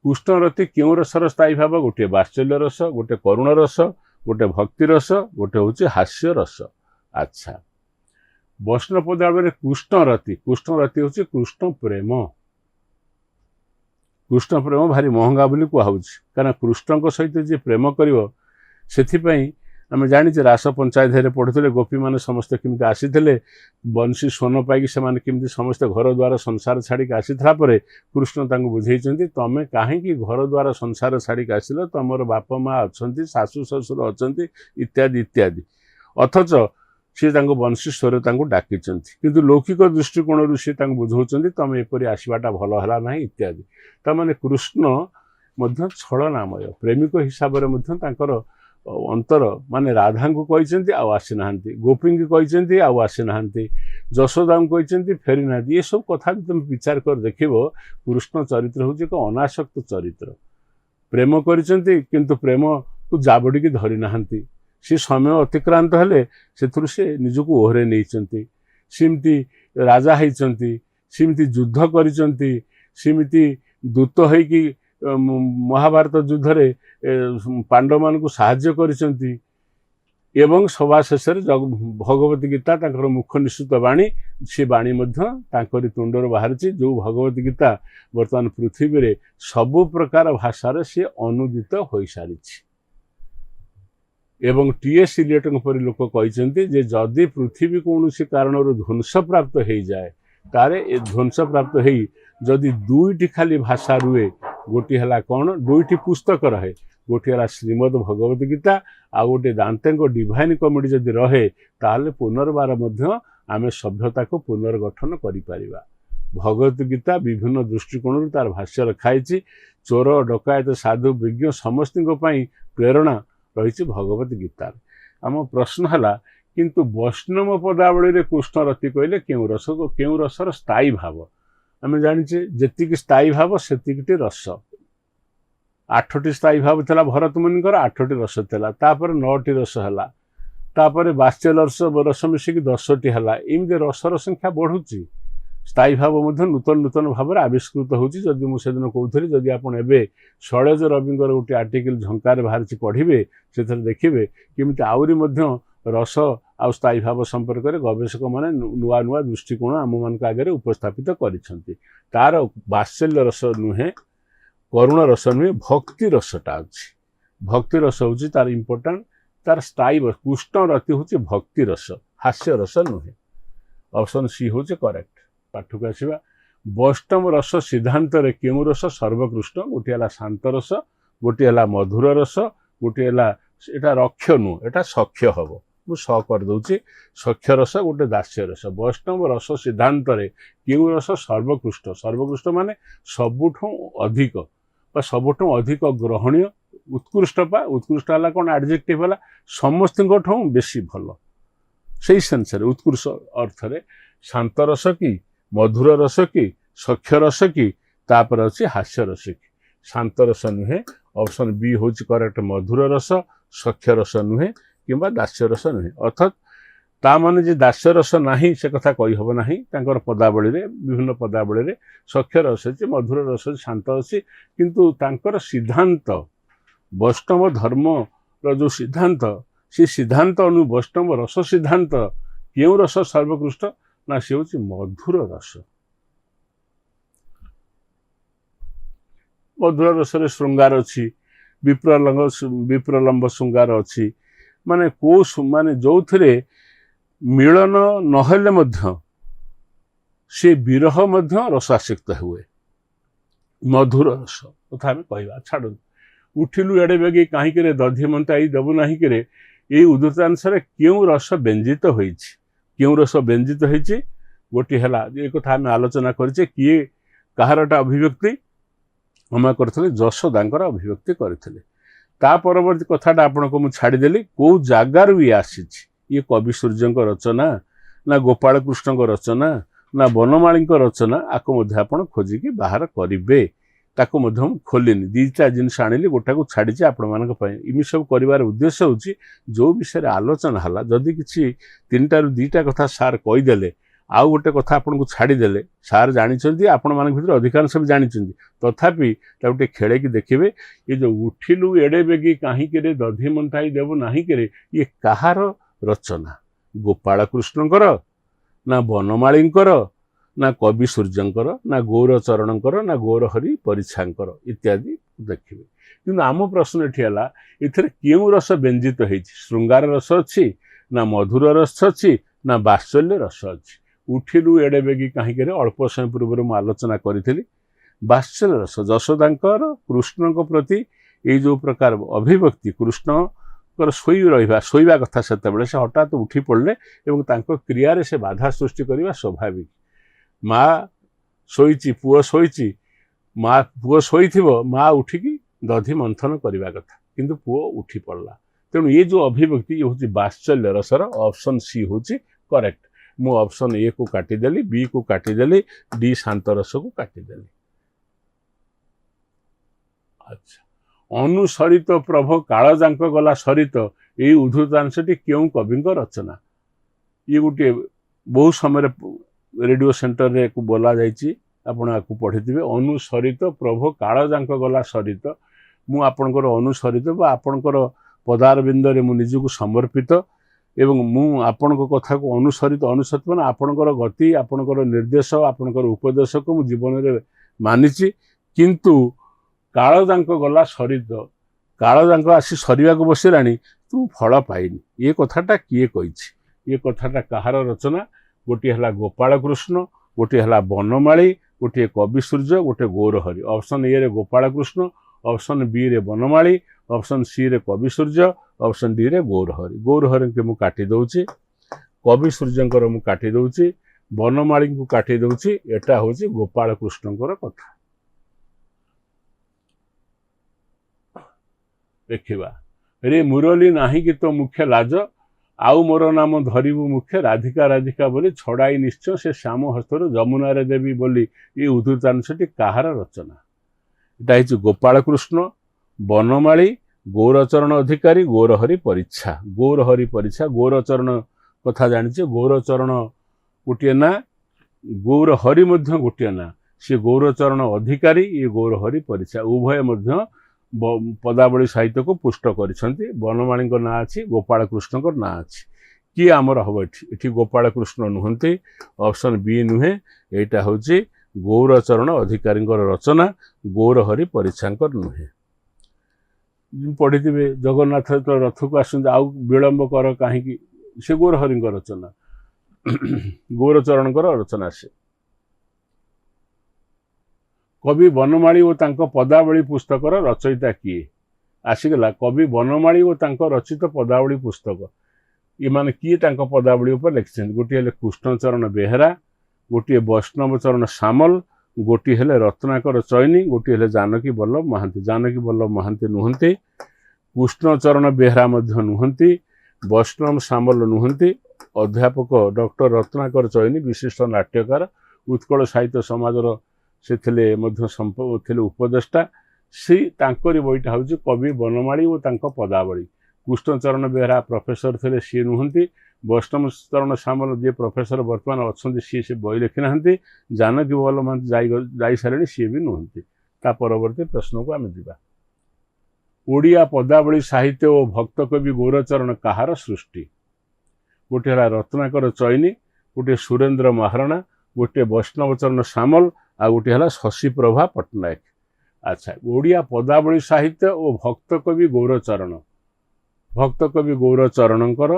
कृष्ण रति केउ रसर स्थायी भाव? गोटे वात्सल्य रस, गोटे करुण रस, गोटे भक्ति रस, गोटे होछि हास्य रस। अच्छा, वैष्णव पदावली कृष्ण रति होछि कृष्ण प्रेम। कृष्ण प्रेम भारी महंगा बोली कहुछि, कारण कृष्ण सहित जे प्रेम करिवो सेथिपई आम जानी रास पंचायत पढ़ुले गोपी मैंने समस्ते केमती आसीथिले बंशी सोन पाई केमती समस्ते घर द्वार संसार छाड़ी आसीला कृष्ण तांको बुझेइचंती तमे काहेकि घर द्वार संसार छाड़ी आसिल, तमर बाप माँ अच्छा, शाशु ससुर अच्छा इत्यादि इत्यादि। अथच सी वंशी स्वर डाकी किंतु लौकिक दृष्टिकोण सी बुझाऊँ तमें एपरी आसवाटा भल है ना इत्यादि। तमाने कृष्ण मध्य छलनामय प्रेमिक हिसाब से अंतर माने राधा को कहते आसी ना, गोपी की कहते आसी ना, जशोदा को कहते फेरी ना। ये सब कथा तुम विचार कर देख कृष्ण चरित्र हूँ एक अनासक्त चरित्र। प्रेम किंतु प्रेम को जाबड़ी की धरी ना, सी समय अतिक्रांत हेले से निजको ओहरे नहीं। सिमती राजा होती, सिमती युद्ध करिसेंती, सिमती दूत होइकी महाभारत युद्ध रे पांडव मान को साहाय्य करिसेंती। एवं सभा शेष भगवती गीता तांकर मुख निश्चित बाणी, सी बाणी मध्य तांकरी तुंडर बाहर जो भगवती गीता वर्तमान पृथ्वी रे सबु प्रकार भाषा सी अनुदित हो सारी। एवं टीएस इलियट पर लोक कहते जदि पृथ्वी कौन कारण ध्वंस प्राप्त हो जाए तारे ध्वंस प्राप्त हो जदि दुईटी खाली भाषा रुए, गोटी है कौन दुईटी पुस्तक रहे, गोटी है श्रीमद् भगवत गीता आ गोटे दांतेको डिवाइन कमेडी जदि रहे ताहले पुनर्बार आम सभ्यता को पुनर्गठन करिपारिबा। भगवत गीता विभिन्न दृष्टिकोण तार भाष्य रखाई। चोर डकायत साधु विज्ञ समस्त प्रेरणा रही भगवत गीता। आम प्रश्न है किंतु वैष्णव पदावली रे कृष्ण रति कहले केउ रसर स्थायी भाव? आम जाचे जी स्थायी भाव से रस। 8टी स्थायी भाव था भरत मुनिकर, 8टी रस था, तापर 9टी रस है, तापर वात्सल्य रस मिसिक 10टी है। एमती रसर संख्या बढ़ुची, स्थायी भाव नूतन नूतन भाव आविष्कृत होती। जदि मुझे कहूली जदि आपड़ ए शैलज रविंकर गोटे आर्टिकल झंकार बाहर पढ़े से देखिए किमित आहरी रस आ स्थायी भाव संपर्क में गवेषक मैंने नुआ नुआ दृष्टिकोण आम मान आगे उपस्थापित करिसेंती। तार वात्सल्य रस नुहे, करुण रस नुहे, भक्ति रसटा अच्छी। भक्ति रस हूँ तार इम्पोर्टाट, तार स्थायी कृष्ण रति हूँ भक्ति रस, हास्य रस नुहे। ऑप्शन सी हूँ करेक्ट। पाठ को आसवा, वैष्णव रस सिद्धांत रे केउ रस सर्वकृष्ण? गोटे है शांत रस, गोटे है मधुर रस, गोटे है एटा रक्ष नु, एटा सख्य हम। मुझे करदे सख्य रस, गोटे दास्य रस। वैष्णव रस सिद्धांत रे केउ रस सर्वकृष्ण? सर्वकृष्ण माने सबुठू अधिक बा सबुठू अधिक ग्रहणीय, उत्कृष्ट पा उत्कृष्ट है कौन एडजेक्टिव है समस्त बेसी भल से सेन्स उत्कृष्ट अर्थ रे शांत रस की, मधुर रस की, सख्य रस की, तापर अच्छी हास्य रस की। शांत रस नुहे, ऑप्शन बी हूँ करेक्ट। मधुर रस, सख्य रस नुहे किंबा दास्य रस नुहे। अर्थात ता माने जे दास्य रस नाही से कथा कही हबो नाही। तांकर पदावली रे विभिन्न पदावली रे सख्य रस अछि, मधुर रस अछि, शांत अछि, किंतु तांकर सिद्धांत वैष्णव धर्म रो जो सिद्धांत, से सिद्धांत अनु वैष्णव रस सिद्धांत केउ रस सर्वकृष्ट ना से हूँ मधुर रस। मधुर रस रे श्रृंगार अच्छी, विप्रलंब श्रृंगार अच्छी, माने को माने जो थे मिलन नहेले मध्य से विरह मध्य रसासिक्त हुए। मधुर रस कथा आम कह छाड़। उठिलु एड़े बेगे कहीं दधि मंताई देबु नहीं करे, ये उद्धृतांश क्यों रस व्यंजित होइछि? क्यों रस व्यंजित होइछि? गोटे है ये कथा आम आलोचना करें किए कहारटा अभिव्यक्ति हम करते जशोदांकर अभिव्यक्ति करते। ता परवर्ती कथाटा आपण को मुझे छाड़देली कौ जगार ये आसी, ये कवि सूर्य रचना ना गोपाल कृष्ण रचना ना बनमाली रचना, आपको खोजिकी बाहर करेंगे। ताको खोलिनी दीटा जिनस आनिली, गोटा को छाड़ी आपण मान इमी सब कर उद्देश्य हूँ जो विषय आलोचना है। जदि किसी 3टारू 2टा कथा सार कहीदेले आउ गोटे कथा आपन को छाड़ीदेले, सार जानी आपण मान भर अधिकांश भी जानी, तथापि गोटे खेले कि देखिए ये जो उठिलु एड़े बेगी कहीं दधि मंथाई देव नहीं करे, ये कहार रचना? गोपाल कृष्णकर ना बनमालींकर ना कवि सूर्यंकर ना गौरचरणकर ना गौरहरि परिछांकर इत्यादि देखिए। कि आम प्रश्न ये इथर क्यों रस व्यंजित हो? श्रृंगार रस अच्छी ना मधुर रस अच्छी ना वात्सल्य रस अच्छी? उठिलु एड़े बेगी कहीं अल्प समय पूर्व मुझे आलोचना करी वात्सल्य रस। जशोदांकर कृष्ण प्रति ये जो प्रकार अभिव्यक्ति, कृष्ण शोवा कथा से हठात उठी पड़े और क्रिया से बाधा सृष्टि करवा स्वाभाविक। माँ शोची पुओ शोची, माँ पुओ शोई माँ उठिकी दधि मंथन करने कथा, किंतु पुओ उठी पड़ला। तेणु ये जो अभिव्यक्ति ये हूँ वात्सल्य रसर। ऑप्शन सी हूँ करेक्ट। मु ऑप्शन ए को काटिदेली, बी को काटिदेली, डी शांत रस को काटिदेली। अच्छा, अनुसरित प्रभु कालजांक गला सरित यही उद्धृतांशटी क्यों कवि रचना? ये गोटे बहु समय रेडियो सेंटर रे को बोला जाइए, आपण आपको पढ़ी। अनुसरित प्रभु कालजांक गला सरित, मु आपणकर अनुसरित बा आपणकर पदारविंद रे मु निजको समर्पित एवं मु आपण कथा को अनुसरित। अनुसरित माने आपणकर गति, आपणकर निर्देश, आपणकर उपदेश को मु जीवन रे मानिची, किंतु कालजांक गला सरित, कालजांक आसी सरिया को बसिलानी, तू फल पाइनी। ये कथाटा किए कहिछि? ये कथाटा कहार रचना? गोटे है गोपाल कृष्ण, गोटे है बनमाली, गोटे कवि सूर्य, गोटे गौरहरि। ऑप्शन ए रे गोपाल कृष्ण, ऑप्शन बी रे बनमाली, ऑप्शन सी रे कवि सूर्य, ऑप्शन डी रे गौरहरि। गौरहरि के मु काटी दउछि, कवि सूर्यंकर मु काटी दउछि, बनमाली को काटी दउछि। एटा होछि गोपाल कृष्णकर कथा। देखिबा रे मुरली नाही कि तो मुख्य लाज, आउ मोर नाम धरिबु मुख्य राधिका राधिका बोली, छड़ाई निश्चय से श्याम हस्तर जमुना रे देवी बोली। ये उद्धृतांशटी कहार रचना? एटा हिच गोपाल कृष्ण, बनमाली, गौरचरण अधिकारी, गौरहरि परीक्षा। गौरहरि परीक्षा, गौरचरण कथा जानिछे। गौरचरण गोटे ना, गौरहरि मध्य गोटे ना। से गौरचरण अधिकारी, ये गौरहरि परीक्षा। उभय मध्य पदावली साहित्य को पुष्ट करिसेंती। बनमाली ना अच्छी, गोपाल कृष्ण ना अच्छी, किए आमर हम ये गोपाल कृष्ण नुहति ऑप्शन बी नुहे एटा हूँ गौरचरण अधिकारी रचना गौरहरि परीक्षांकर नुहे पढ़ी जगन्नाथ तो रथ को आस विलंब कर कहीं से गौरहरि रचना गौरचरण रचना से कवि बनमाली और तांको पदावली पुस्तकर रचयिता किए आसीगला कवि बनमाली और तांको रचित पदावली पुस्तक ये माने किए तांको पदावली उपर लिखिछन गोटे हेले कृष्णचरण बेहेरा गोटे वैष्णव चरण सामल गोटे हेले रत्नाकर चयनी गोटे हेले जानकी वल्लभ महांती नुहंती कृष्णचरण बेहेरा मध्य नुहंती वैष्णव सामल नुहंती अध्यापक डॉक्टर रत्नाकर चयनी विशिष्ट नाट्यकार उत्कल साहित्य समाजर से थे उपदेष्टा सी तांकरी बईटा हूँ कवि बनमाली और तांको पदावली कृष्णचरण बेहेरा प्रोफेसर थे सी नुहंती वैष्णव चरण सामल जी प्रोफेसर बर्तमान अच्छा सी से बही लिखि ना जानकी वल्लभ महांती जाई सारे सी भी नुहंती परवर्ती प्रश्न को आम जा ओडिया पदावली साहित्य और भक्त कवि गौरचरण कहार सृष्टि गोटे है रत्नाकर चयनी गोटे सुरेन्द्र महारणा गोटे वैष्णव चरण सामल आ गोटे है शशि प्रभा पट्टनायक अच्छा ओडिया पदावली साहित्य और भक्त कवि गौरचरणकर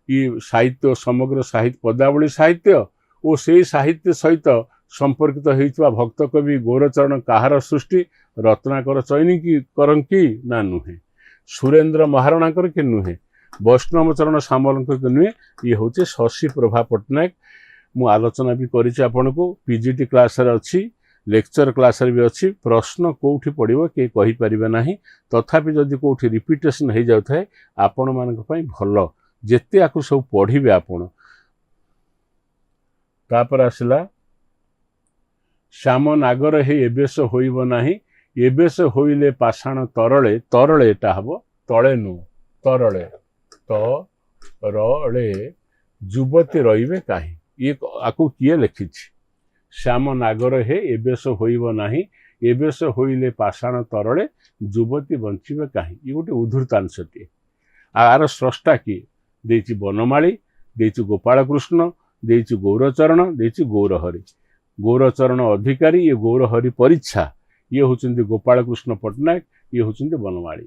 ये साहित्य समग्र साहित्य पदावली साहित्य और से साहित्य सहित संपर्कित होइतबा भक्त कवि गौरचरण कहार सृष्टि रत्नाकर चयनी की करन की ना नुहे सुरेन्द्र महारणाकर के नुहे वैष्णव चरण सामल के नुहे ये हूँ शशि प्रभा पट्टनायक मु आलोचना भी करिछि आपन को पीजीटी क्लास रे अछि लेक्चर क्लास रे भी अछि प्रश्न कोठी पड़िबो के कहि परिबे नाही तथापि जदि कोठी रिपीटेशन हो जाउथाय आपण मानक पई भलो जेते आकु सब पढ़िबे आपण तापर आसला श्याम नागर हे एबेस होइबो नाही एबेस होइले पाषाण तरळे तरळे एटा हबो तळे नु तरळे तरळे युवती रहिबे काहे ये आकु किए लिखिछि श्याम नागर हे एबेस होइबो नाही एबेस होइले पाषाण तरळे युवती बंचिबे काहे ये गोटे उद्धृतांशटी आर स्रष्टा किए देछि बनमाली देछि गोपाल कृष्ण देछि गौरचरण देछि गौरहरि गौरचरण अधिकारी ये गौरहरि परीक्षा ये होचंदी गोपाल कृष्ण पट्टनायक ये होचंदी बनमाली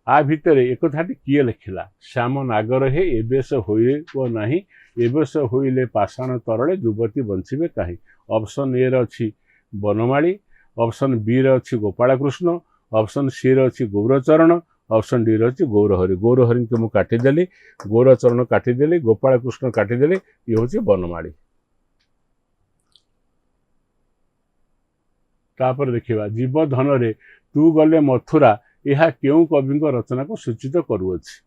आ भितर एक कथाटी किए लिखिला श्याम नागर हे एबेस होइबो नाही एबेस होइले पाषाण तरळे युवती बंचिबे काहे ऑप्शन ए रे अछि बनमाली ऑप्शन बी रे अछि गोपाल कृष्ण ऑप्शन सी रे अछि गौरचरण ऑप्शन डी रे अछि गौरहरि गौरहरि के मु काटिदेली गौरचरण काटिदेली गोपाल कृष्ण काटिदेली ये होछि बनमाली तापर देखिबा जीव धन रे तू गले मथुरा यह क्यों कवि रचना को सूचित करुअछि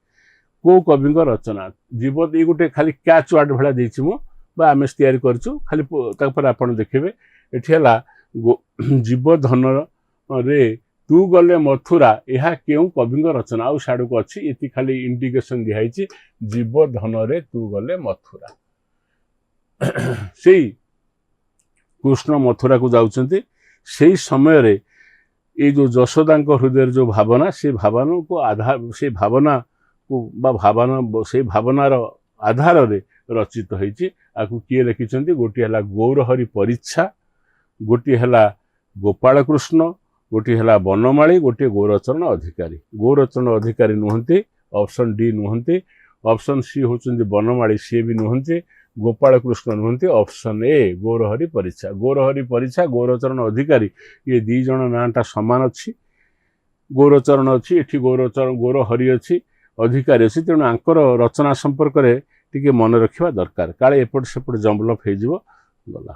को कवि रचना जीव ये गोटे खाली कैच वर्ड भाया देछि मु बा आम तैयारी करछु खाली तापर आपण देखिबे एठी हला जीव धन रे तू गले मथुरा यह क्यों कवि रचना आउ साडू को अछि एति खाली इंडिकेशन दिहाइछि जीव धन रे तू गले मथुरा सेई कृष्ण मथुरा को जाउछंती सेई समय रे ये जो यशोदा हृदय जो भावना से भावना को आधार से भावना को भावना से भावनार आधार रे रचित होइछि आकु किए लिखिछंती गोटी हला गौरहरि परीक्षा गोटी हला गोपाल कृष्ण गोटी हला बनमाली गोटी गौरचरण अधिकारी नुहंती ऑप्शन डी नुहंती ऑप्शन सी होचंदी बनमाली सी भी नुहंती गोपाल कृष्ण नुहंती ऑप्शन ए गौरहरि परीक्षा गौरचरण अधिकारी ये दी जण नाटा समान अच्छी गौरचरण अच्छी एठी गौरचरण गौरहरि अच्छी अधिकारी अच्छी तेणु आंकर रचना संपर्क में टिके मन रखा दरकार काले एपट सेपट जम्बलप हो गला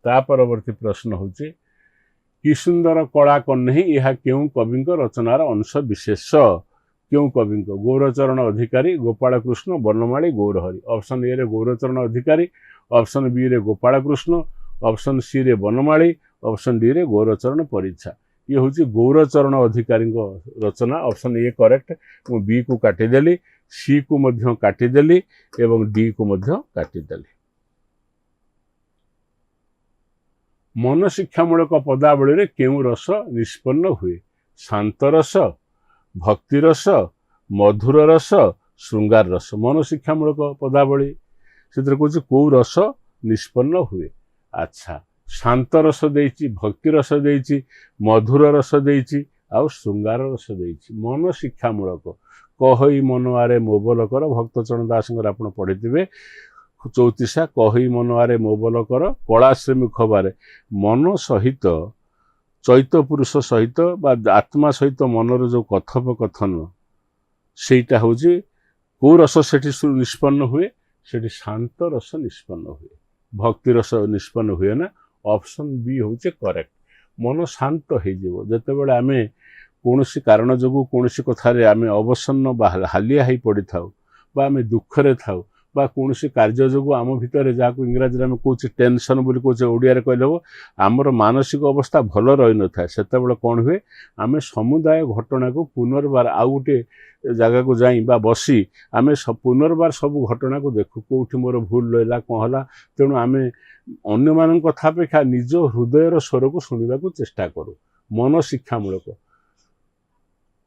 ता परवर्ती प्रश्न होचे कि सुंदर कला कन्हे यह क्यों कवि रचनार अंश विशेष क्यों कवि गौरचरण अधिकारी गोपाल कृष्ण बनमाली गौरहरि ऑप्शन ए रे गौरचरण अधिकारी ऑप्शन बी रे गोपाल कृष्ण ऑप्शन सी रे बनमाली ऑप्शन डी रे गौरचरण परीक्षा ये हूँ गौरचरण अधिकारी रचना ऑप्शन ए करेक्ट मु बी को काटिदेली सी को मध्य काटिदेली एवं डी को मध्य काटिदेली मन शिक्षामूलक पदावली रे केउ रस निष्पन्न हुए शांत रस भक्ति रस मधुर रस श्रृंगार रस मन शिक्षामूलक पदावली से कौच कौ रस निष्पन्न हुए। अच्छा शांत रस देइछि भक्ति रस देइछि मधुर रस देइछि आउ श्रृंगार रस देइछि मन शिक्षामूलक कहि मन आरे मोबल कर भक्तचरण दास आपण पढ़िथिबे 34 कहि मन आरे मोबल कर कलाश्री मुख बारे मन सहित चैत पुरुष सहित बा आत्मा सहित मनर जो कथोपकथन सेटा होछि को रस सेठी निष्पन्न हुए सेठी शांत रस निष्पन्न हुए भक्ति रस निष्पन्न हुए ना ऑप्शन बी होचे करेक्ट मन शांत हो जिते बड़े आम कौन कारण जो कौन कथार आम अवसन्न हालिया ही पड़ी था आम दुखरे था कौन कार्य जो आम भितर जहाँ इंग्राजी आम कौच टेंशन बोली कौचे ओडिया कहले हो आमर मानसिक अवस्था भल रही न था से कौन हुए आम समुदाय घटना को पुनर्बार आउ गोटे जगह को जाई बा बसी आम पुनर्बार सब घटना को देखु कौटी मोर भूल रहा कौन है तेणु आम अन्य मान कथा अपेक्षा निज हृदयर स्वर को शुणा को चेष्टा करूँ मन शिक्षामूलक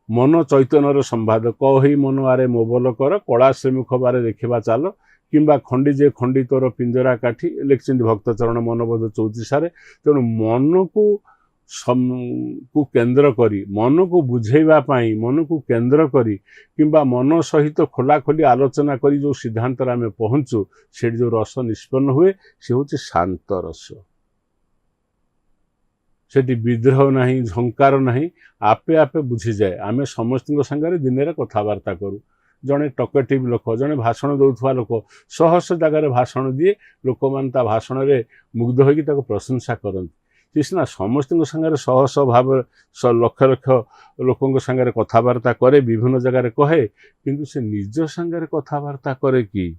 मन चैतन्यर संवाद कहि मन आरे मोबल कर कला श्रीमुख बारे देखा चल किंबा खंडी जे खंडी तोर पिंजरा काठी लिखिं भक्तचरण मनबोध 34 तेणु मन को केन्द्र करी मन को बुझेवा पाई मन को केन्द्र करी किंबा मन सहित खोला खोली आलोचना करी जो सिद्धांत आम पहुँचु से जो रस निष्पन्न हुए से हूँ शांत रस सेठी विद्रोह नहीं झंकार नहीं आपे आपे बुझी जाए आम समस्त संगे दिन में कथबार्ता करूँ जड़े टकेटिव लोक जड़े भाषण दौथुवा लोक सहस जगार भाषण दिए लोक मान भाषण में मुग्ध होकर प्रशंसा करती सीना समस्त संगे सहस भाव लक्ष लक्ष लोक संगे कथबार्ता करे विभिन्न जगार कहे किंतु से निज संगे कथबार्ता करे कि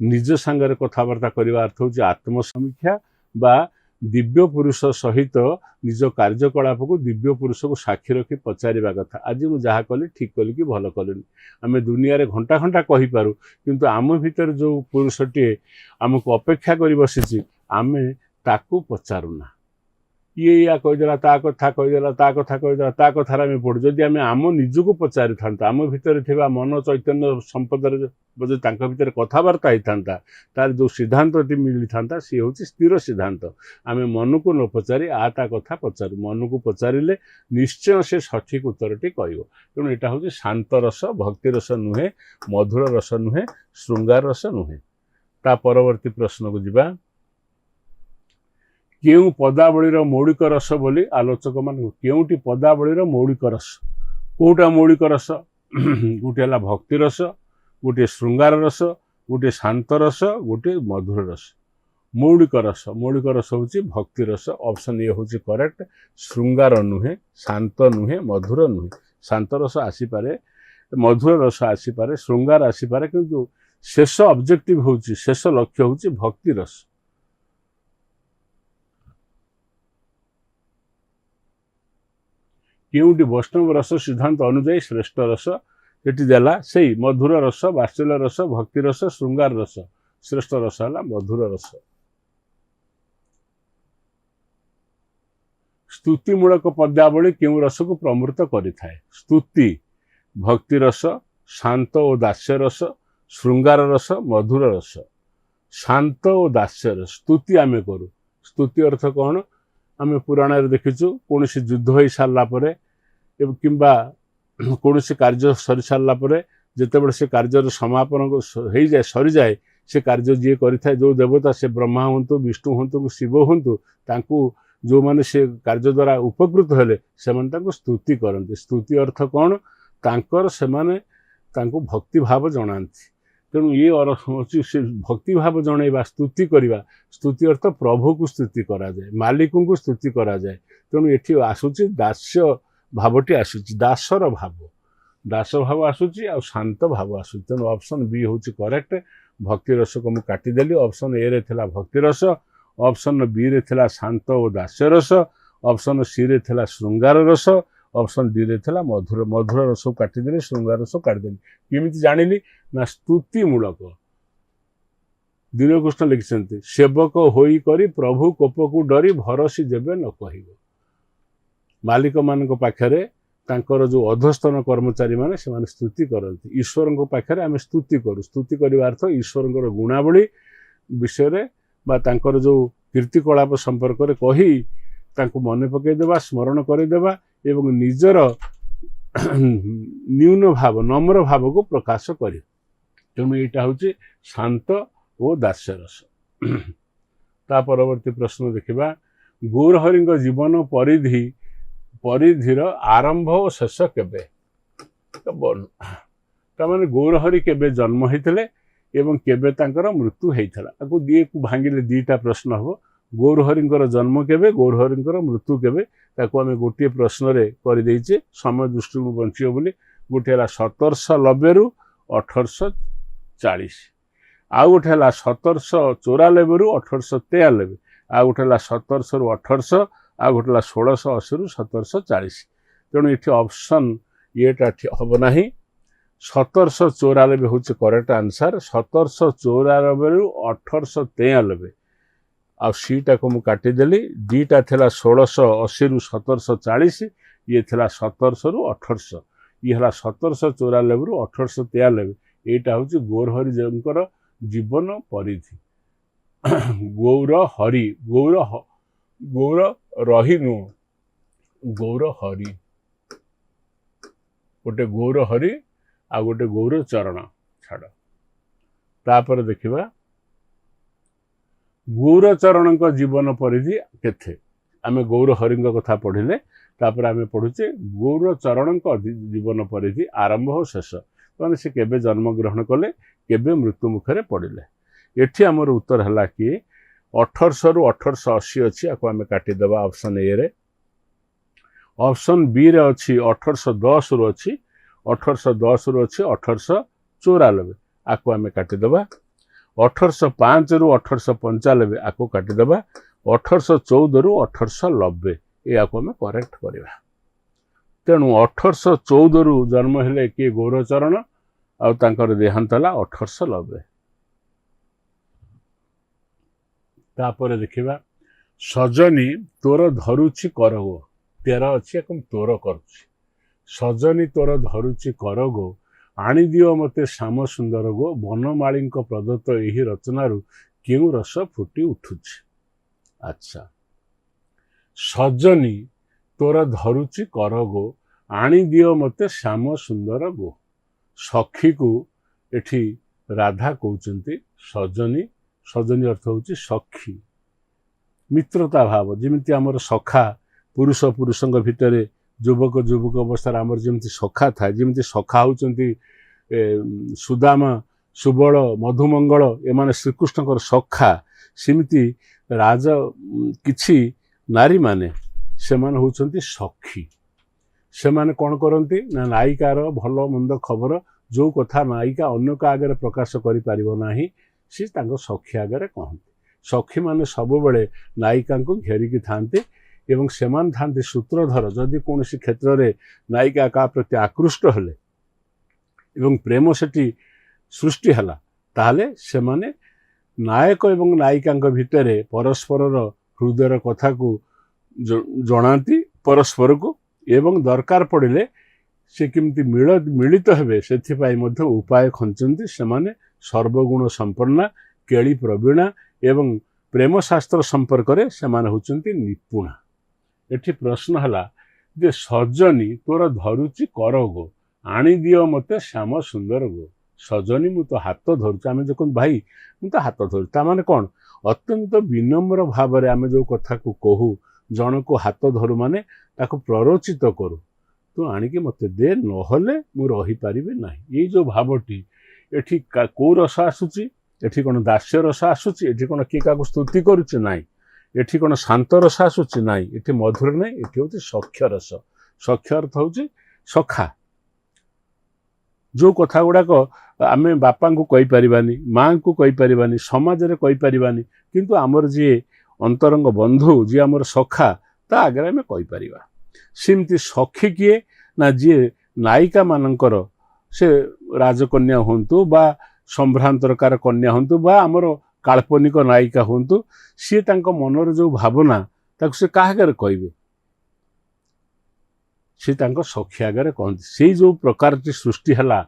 निज संगे कथबार्ता करने अर्थ हूँ आत्मसमीक्षा बा दिव्य पुरुष सहित निज कार्यकलाप को दिव्य पुरुष को साक्षी रखी पचारिबा कथा आज मुझे जहाँ कली ठीक कली कि भल कलुनि आम दुनिया रे घंटा घंटा कही पारू किंतु आम भीतर जो पुरुषटी आमको अपेक्षा कर बसी आम ताकू पचारूना ये या कहीदेला ता कथा कहीदेला ता कथा कहीदेला ता कथार आम पढ़ू जदि आम आम निजक पचारि था आम भितर थिबा मन चैतन्य संपदर जो भितर कथबार्ता होता तार जो सिद्धांत मिली था सी हूँ स्थिर सिद्धांत आम मन को न पचारि ता कथा पचारू मन को पचारे निश्चय से सठिक उत्तरटी कह तेणु यहाँ हूँ शांत रस भक्ति रस नुहे मधुर रस नुहे श्रृंगार रस नुहे ता परवर्ती प्रश्न को जीवा केउ पदावलीर मौलिक रस बोली आलोचक मान केउटी पदावलीर मौलिक रस कोटा मौलिक रस गोटे है भक्ति रस गोटे श्रृंगार रस गोटे शांत रस गोटे मधुर रस मौलिक रस हूँ भक्ति रस ऑप्शन ए हूँ करेक्ट श्रृंगार नुहे शांत नुहे मधुर नुहे शांत रस आसीपारे मधुर रस आसीपारे श्रृंगार आसीपारे किंतु शेष ऑब्जेक्टिव हूँ शेष लक्ष्य हूँ भक्ति रस केउटी वैष्णव रस सिद्धांत अनुजाई श्रेष्ठ रस ये देला से मधुर रस वात्सल्य रस भक्ति रस श्रृंगार रस श्रेष्ठ रस है मधुर रस स्तुतिमूलक पद्यावली केउ रस को प्रमृत करिथाए स्तुति भक्ति रस शांत और दास्य रस श्रृंगार रस मधुर रस शांत और दास्य रस स्तुति आमे करू स्तुति अर्थ कौन आम पुराण देखीचु कौन युद्ध हो सारा किंबा कौन कार्य सरी सारा जिते बड़े से कार्य समापन हो जाए सरी जाए से कार्य जी करें जो देवता से ब्रह्मा हूँ विष्णु हूँ शिव हूँ जो मैंने से कार्य द्वारा उपकृत हेले से स्तुति करते स्तुति अर्थ कौन तांकर से माने तांको भक्ति भाव जनाती तेणु ये हूँ भक्ति भाव जनइबा स्तुति करवा स्तुति अर्थ प्रभु को स्तुति करा जाए मालिक को स्तुति करा जाए तेणु ये आसूची दास्य भावटी आसूची दासर भाव आसूची आ शांत भाव आसूची तेणु ऑप्शन बी हूँ करेक्ट भक्ति रस को मुझे काटिदेली ऑप्शन ए रे थिला भक्ति रस ऑप्शन बी रे थिला शांत और दास्य रस ऑप्शन सी रे थिला श्रृंगार रस ऑप्शन डी रे थिला मधुर रस काटिदेली श्रृंगार रस काटिदेली केमिति जानिली ना स्तुति मूलक दीनकृष्ण लिखिं सेवक होई करी प्रभु कोप को डरी भरोसी जेबे न कहिबो मालिक मान पाखरे तांकर जो अधस्तन कर्मचारी माने से माने स्तुति करती ईश्वर पाखे आम स्तुति करूँ स्तुति करने अर्थ ईश्वर गुणावली विषय बा तांकर जो कीर्तिकलाप संपर्क में कही तांको मन पकईदेवा स्मरण करदेवा एवं निजर न्यून भाव नम्र भाव को प्रकाश करे तेणु यहाँ हूँ शांत और दास्यरस। ता परवर्ती प्रश्न देखा गौरहरि जीवन परिधि परिधिर आरंभ और शेष केबे तामाने गौरहरि केबे जन्म होते एवं केबे तांकर मृत्यु होता आपको दी भांगिले दीटा प्रश्न हम गौरहरि जन्म केबे गौरहरि मृत्यु केबे ताको आम गोटे प्रश्न रे कर देइचे समय दृष्टि बंचियो बोली गोटे 1790 रु 1840 आउ गोटे 1794 रु 1893 आ गोटे 1700 रु 1800 आ गोटे 1680 रु 1740 तेणु ये ऑप्शन येटा हम ना 1794 हूँ करेक्ट आंसर 1794 रु 1893 आ सीटा को मुझे काटिदेली दीटा थिला 1680 रु 1740 ये थिला 1700 रु 1800 ये 1794 रु 1893 यहाँ हूँ गौरहरि जीवनकर जीवन परिधि गौरहरि गौर रही नु गौरहरि गोटे गौरहरि आ गोटे गौरचरण छाड़ तापर देखिबा गौरचरण जीवन परिधि केथे आमे गौरहरि कथा पढ़िले तापर आमे पढ़ुचे गौरचरण जीवन परिधि आरंभ और शेष माने से केबे जन्म ग्रहण कले केबे मृत्यु मुखरे पड़िले एठी हमर उत्तर हला कि 1800 रु 1880 अच्छी आपको आम काटिदेवा ऑप्शन ए रे ऑप्शन बी रे अच्छी 1810 रु अच्छी 1810 रु अच्छी 1894 आपको आम काटिदेवा 1805 रु 1895 आपको काटिदेवा 1814 रु 1890 ये आपको आम करेक्ट करवा तेणु 1814 रु जन्म हेले किए गौरचरण आर देहांत है 1890 तापर देखिबा सजनी तोर धरुची करगो 13 अच्छी तोर करुची सजनी तोर धरुची करगो आनी दियो मते श्याम सुंदर गो बनमाली प्रदत्त यही रचनारू क्यों रस फुटी उठुची अच्छा सजनी तोर धरुची करगो आनी दियो मते श्याम सुंदर गो सखी को एठी राधा कहते सजनी सजनी अर्थ हूँ सखी मित्रता भाव जमी आमर सखा पुरुष पुरुषों भितर युवक युवक अवस्था आमर जमी सखा था जमी सखा होती सुदामा सुबल मधुमंगल एमाने श्रीकृष्ण सखा सेमती राज किछि नारी माने से माने होउछंती सखी से माने कौन करती ना नायिकार भल मंद खबर जो कथा नायिका अन्य का आगे प्रकाश करि पारिबो नाही सी तांको सखी आगे कहते सखी माने सब बेले नायिका को घेरिकी थांते एवं सेमान थांते सूत्रधर जदि कौन क्षेत्र में नायिका का प्रति आकृष्ट हेले एवं प्रेम सेठी सृष्टि हला ताहले से माने नायक एवं नायिका भितर परस्पर हृदयर कथा को जनाती परस्पर को एवं दरकार पड़े से किमती मिलित हेबे सेथिपाई मध्य उपाय खंचती से माने सर्वगुण संपन्ना केली प्रवीणा एवं प्रेम शास्त्र संपर्क में से होचंती निपुणा एठी प्रश्न हला जे सजनी तोर धरुची कर गो आनी दियो मते श्याम सुंदर गो सजनी मु तो हाथ धरुची आम जो भाई मु तो हाथ धरुची ता माने कौन अत्यंत विनम्र भाव में आम जो कथा को कहू जन को हाथ धरु माने ताको प्ररोचित करू तू आणिकी मते दे नहले मु रही पारिबे नाही ये जो भावटी एठी को रस आसुची एठी कोन दास्य रस आसुची एठी कोन किए का स्तुति करूची नाही एठी कोन शांत रस आसुची नाही एठी मधुर नाही एठी होती सख्य रस सख्य अर्थ होची सखा जो कथा गुड़ाक आमे बापा को कहि परिबानी माँ को कहि परिबानी समाज रे कहि परिबानी किंतु आमर जी अंतरंग बंधु जी आमर सखा ता आगे आमे कहि परिबा सिमती सखी किए ना जी नायिका मानकर से राजकन्या हूँ बा संभ्रांतरकार कन्या हूँ बा आमर काल्पनिक नायिका हूँ सी तांको मनर जो भावना ताको से काहागर कहबे से तांको सखी आगे कहते से जो प्रकार सृष्टि है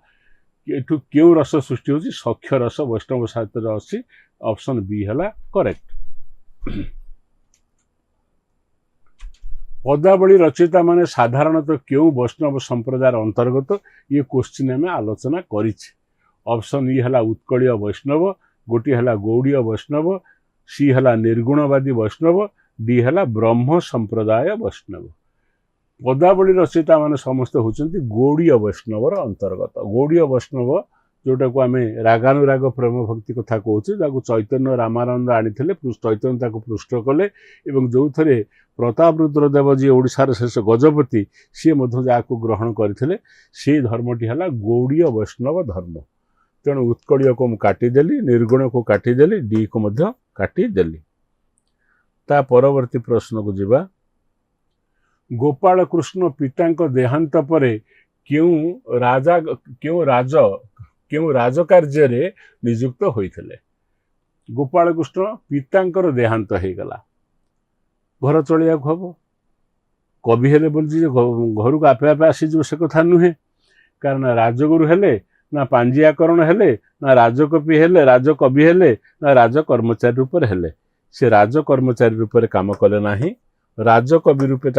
एठू क्यों रस सृष्टि होची सख्य रस वैष्णव साहित्य अच्छी ऑप्शन बी है करेक्ट। पदावली रचयिता माने साधारणतः क्यों वैष्णव संप्रदाय अंतर्गत ये क्वेश्चन आम आलोचना कर ऑप्शन ई है उत्कलीय वैष्णव गोटी है गौड़ीय वैष्णव सी है निर्गुणवादी वैष्णव डी है ब्रह्म संप्रदाय वैष्णव। पदावली रचयिता माने समस्ते होचंती गौड़ीय वैष्णवर अंतर्गत। गौड़ीय वैष्णव जोटा को आम रागानुराग प्रेम भक्ति कथा कहूँ चैतन्य रामानंद आनी चैतन्य पृष्ठ कले एवं जो थे प्रताप रुद्रदेव जी ओडिशार शेष गजपति सी ग्रहण करते से धर्मटी है गौड़ीय वैष्णव धर्म। तेणु उत्कलीय को काटिदेली निर्गुण को काटिदेली डी को काटिदेली। ता परवर्ती प्रश्न को जीवा गोपाल कृष्ण पिता देहांत पर क्यों राजकार्य रे नियुक्त होइथिले। गोपाल कृष्ण पितांकर देहांत हो गला घर चलिया हम कवि हेले बोलছি घर को आपे आपे आसीज से कथा नुहे कारण राजगुरु हेले ना पांजियाकरण हेले ना राजकवि हेले राजकवि हेले ना राजकर्मचारी रूप हेले से राजकर्मचारी रूप काम कले नाही राजकवि रूपे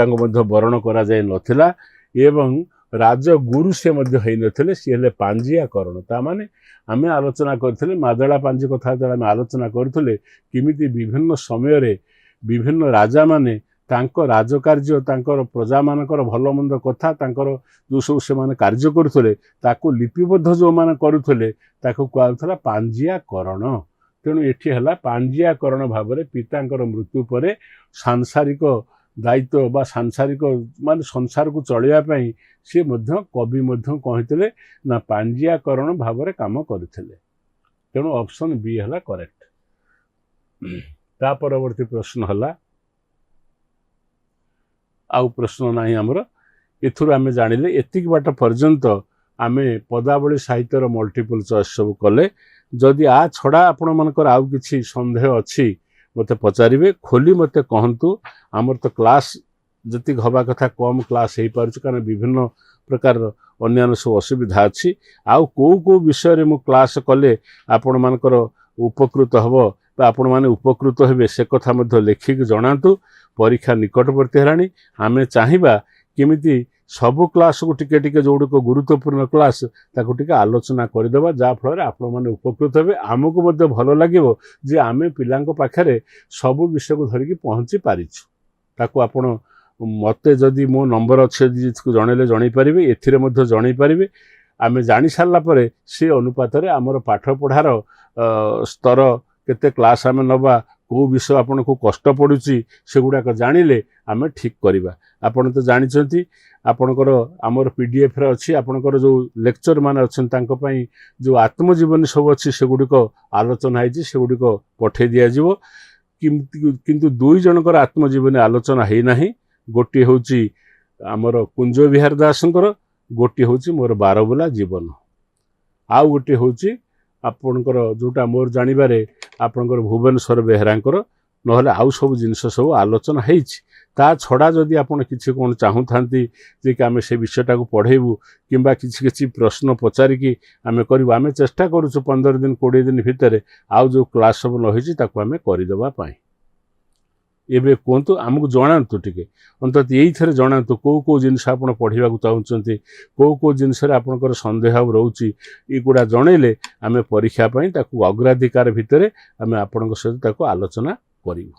वर्ण करा जाय नथिला एवं राजगुरु से नथिले सी हेले पांजियाकरण ता माने आमे आलोचना करथिले मादळा पांजी कथा आमे आलोचना करथिले किमिति विभिन्न समय रे विभिन्न राजा माने तांको राजकार्य तांकर प्रजा मानकर भल मंद कथा तांकर जो सब से माने कार्य करुथले ताको लिपिबद्ध जो माने करुथले ताको कहउथला पांजियाकरण। तेणु एठी हला पांजियाकरण भाव में पितांकर मृत्यु पर सांसारिक दायित्व बा सांसारिक माने संसार को चलिया पई से मध्य कवि मध्य कहितले ना पांजियाकरण भाव में काम करथिले। तेणु ऑप्शन बी हला करेक्ट। ता परवर्ती प्रश्न हला आउ प्रश्न नाही हमर एथुर आमे जानिले एतिक बाट पर्यंत आमे पदावली साहित्यर मल्टीपल चॉइस सब कले जदि आ छड़ा आपण मनकर आउ किछि संदेह अछि मते पचारिबे खोली मते कहंतु हमर तो क्लास जति हवा कथा कम क्लास हे पारछ कारण विभिन्न प्रकार अन्यान्य सब असुविधा अछि आउ को विषय रे मु क्लास कले आपण मनकर उपकृत हबो आपण माने उपकृत हेबे से कथा मध्ये लेखिक जणातु। परीक्षा निकटवर्ती हेलानी आमे चाहिबा केमिति सबु क्लास को टिके टिके जोड़ को गुरुत्वपूर्ण क्लास ताको टिके आलोचना करदेबा जा फल आपण माने उपकृत हेबे आमको मध्ये भलो लागिवो जे आमे पिलांको पाखरे सबु विषय को धरिकी पहुंची पारिछु। ताको आपण मते जदि मो नंबर अच्छे जणेले जणै परिबे एथिरे मध्ये जणै परिबे आमे जानि सारला परे से अनुपात रे हमर पाठ पढ़ार स्तर केते क्लास आमे नबा को विषय आपन को कष्ट पड़ुची से गुड़ाक जानिले आमे ठीक करिबा। आपण तो जानिछंती आपनकर हमर पीडीएफ रे अछि आपनकर जो लेक्चर मान अछन तांको पई जो आत्मजीवनी सब अछि से गुडी को आलोचना हैछि से गुडी को पठे दिया जिवो किंतु दुई जनकर आत्मजीवनी आलोचना हे नाही गोटी होछि हमर कुंज विहार दासंकर गोटी होछि मोर बारबुला जीवन आ गोटी होछि आपनकर जोटा मोर जानिबारे आपनकर भुवनेश्वर बेहरांकर नहले आउ सब जिनस सब आलोचना हेछि ता छड़ा जदि आपण किछि कोन चाहू थांती जे कि आमे से विषयटा को पढेबु किंबा किछि प्रश्न पचारिकी आमे करबु आमे चेष्टा करूछु 15 दिन 20 दिन भितरे आउ जो क्लास सब न होइछि ताको आमे करि देबा पाई। एबे कोंतु आमको जणांतु टिके अंतत यही थरे जणांतु को जिनस आपण पढिबा को चाहुचंती को जिनस रे आपनकर संदेह रहउची ई गुडा जणैले आमे परीक्षा पई ताको अग्राधिकार भितरे आमे आपनक सहित ताको आलोचना करिवु।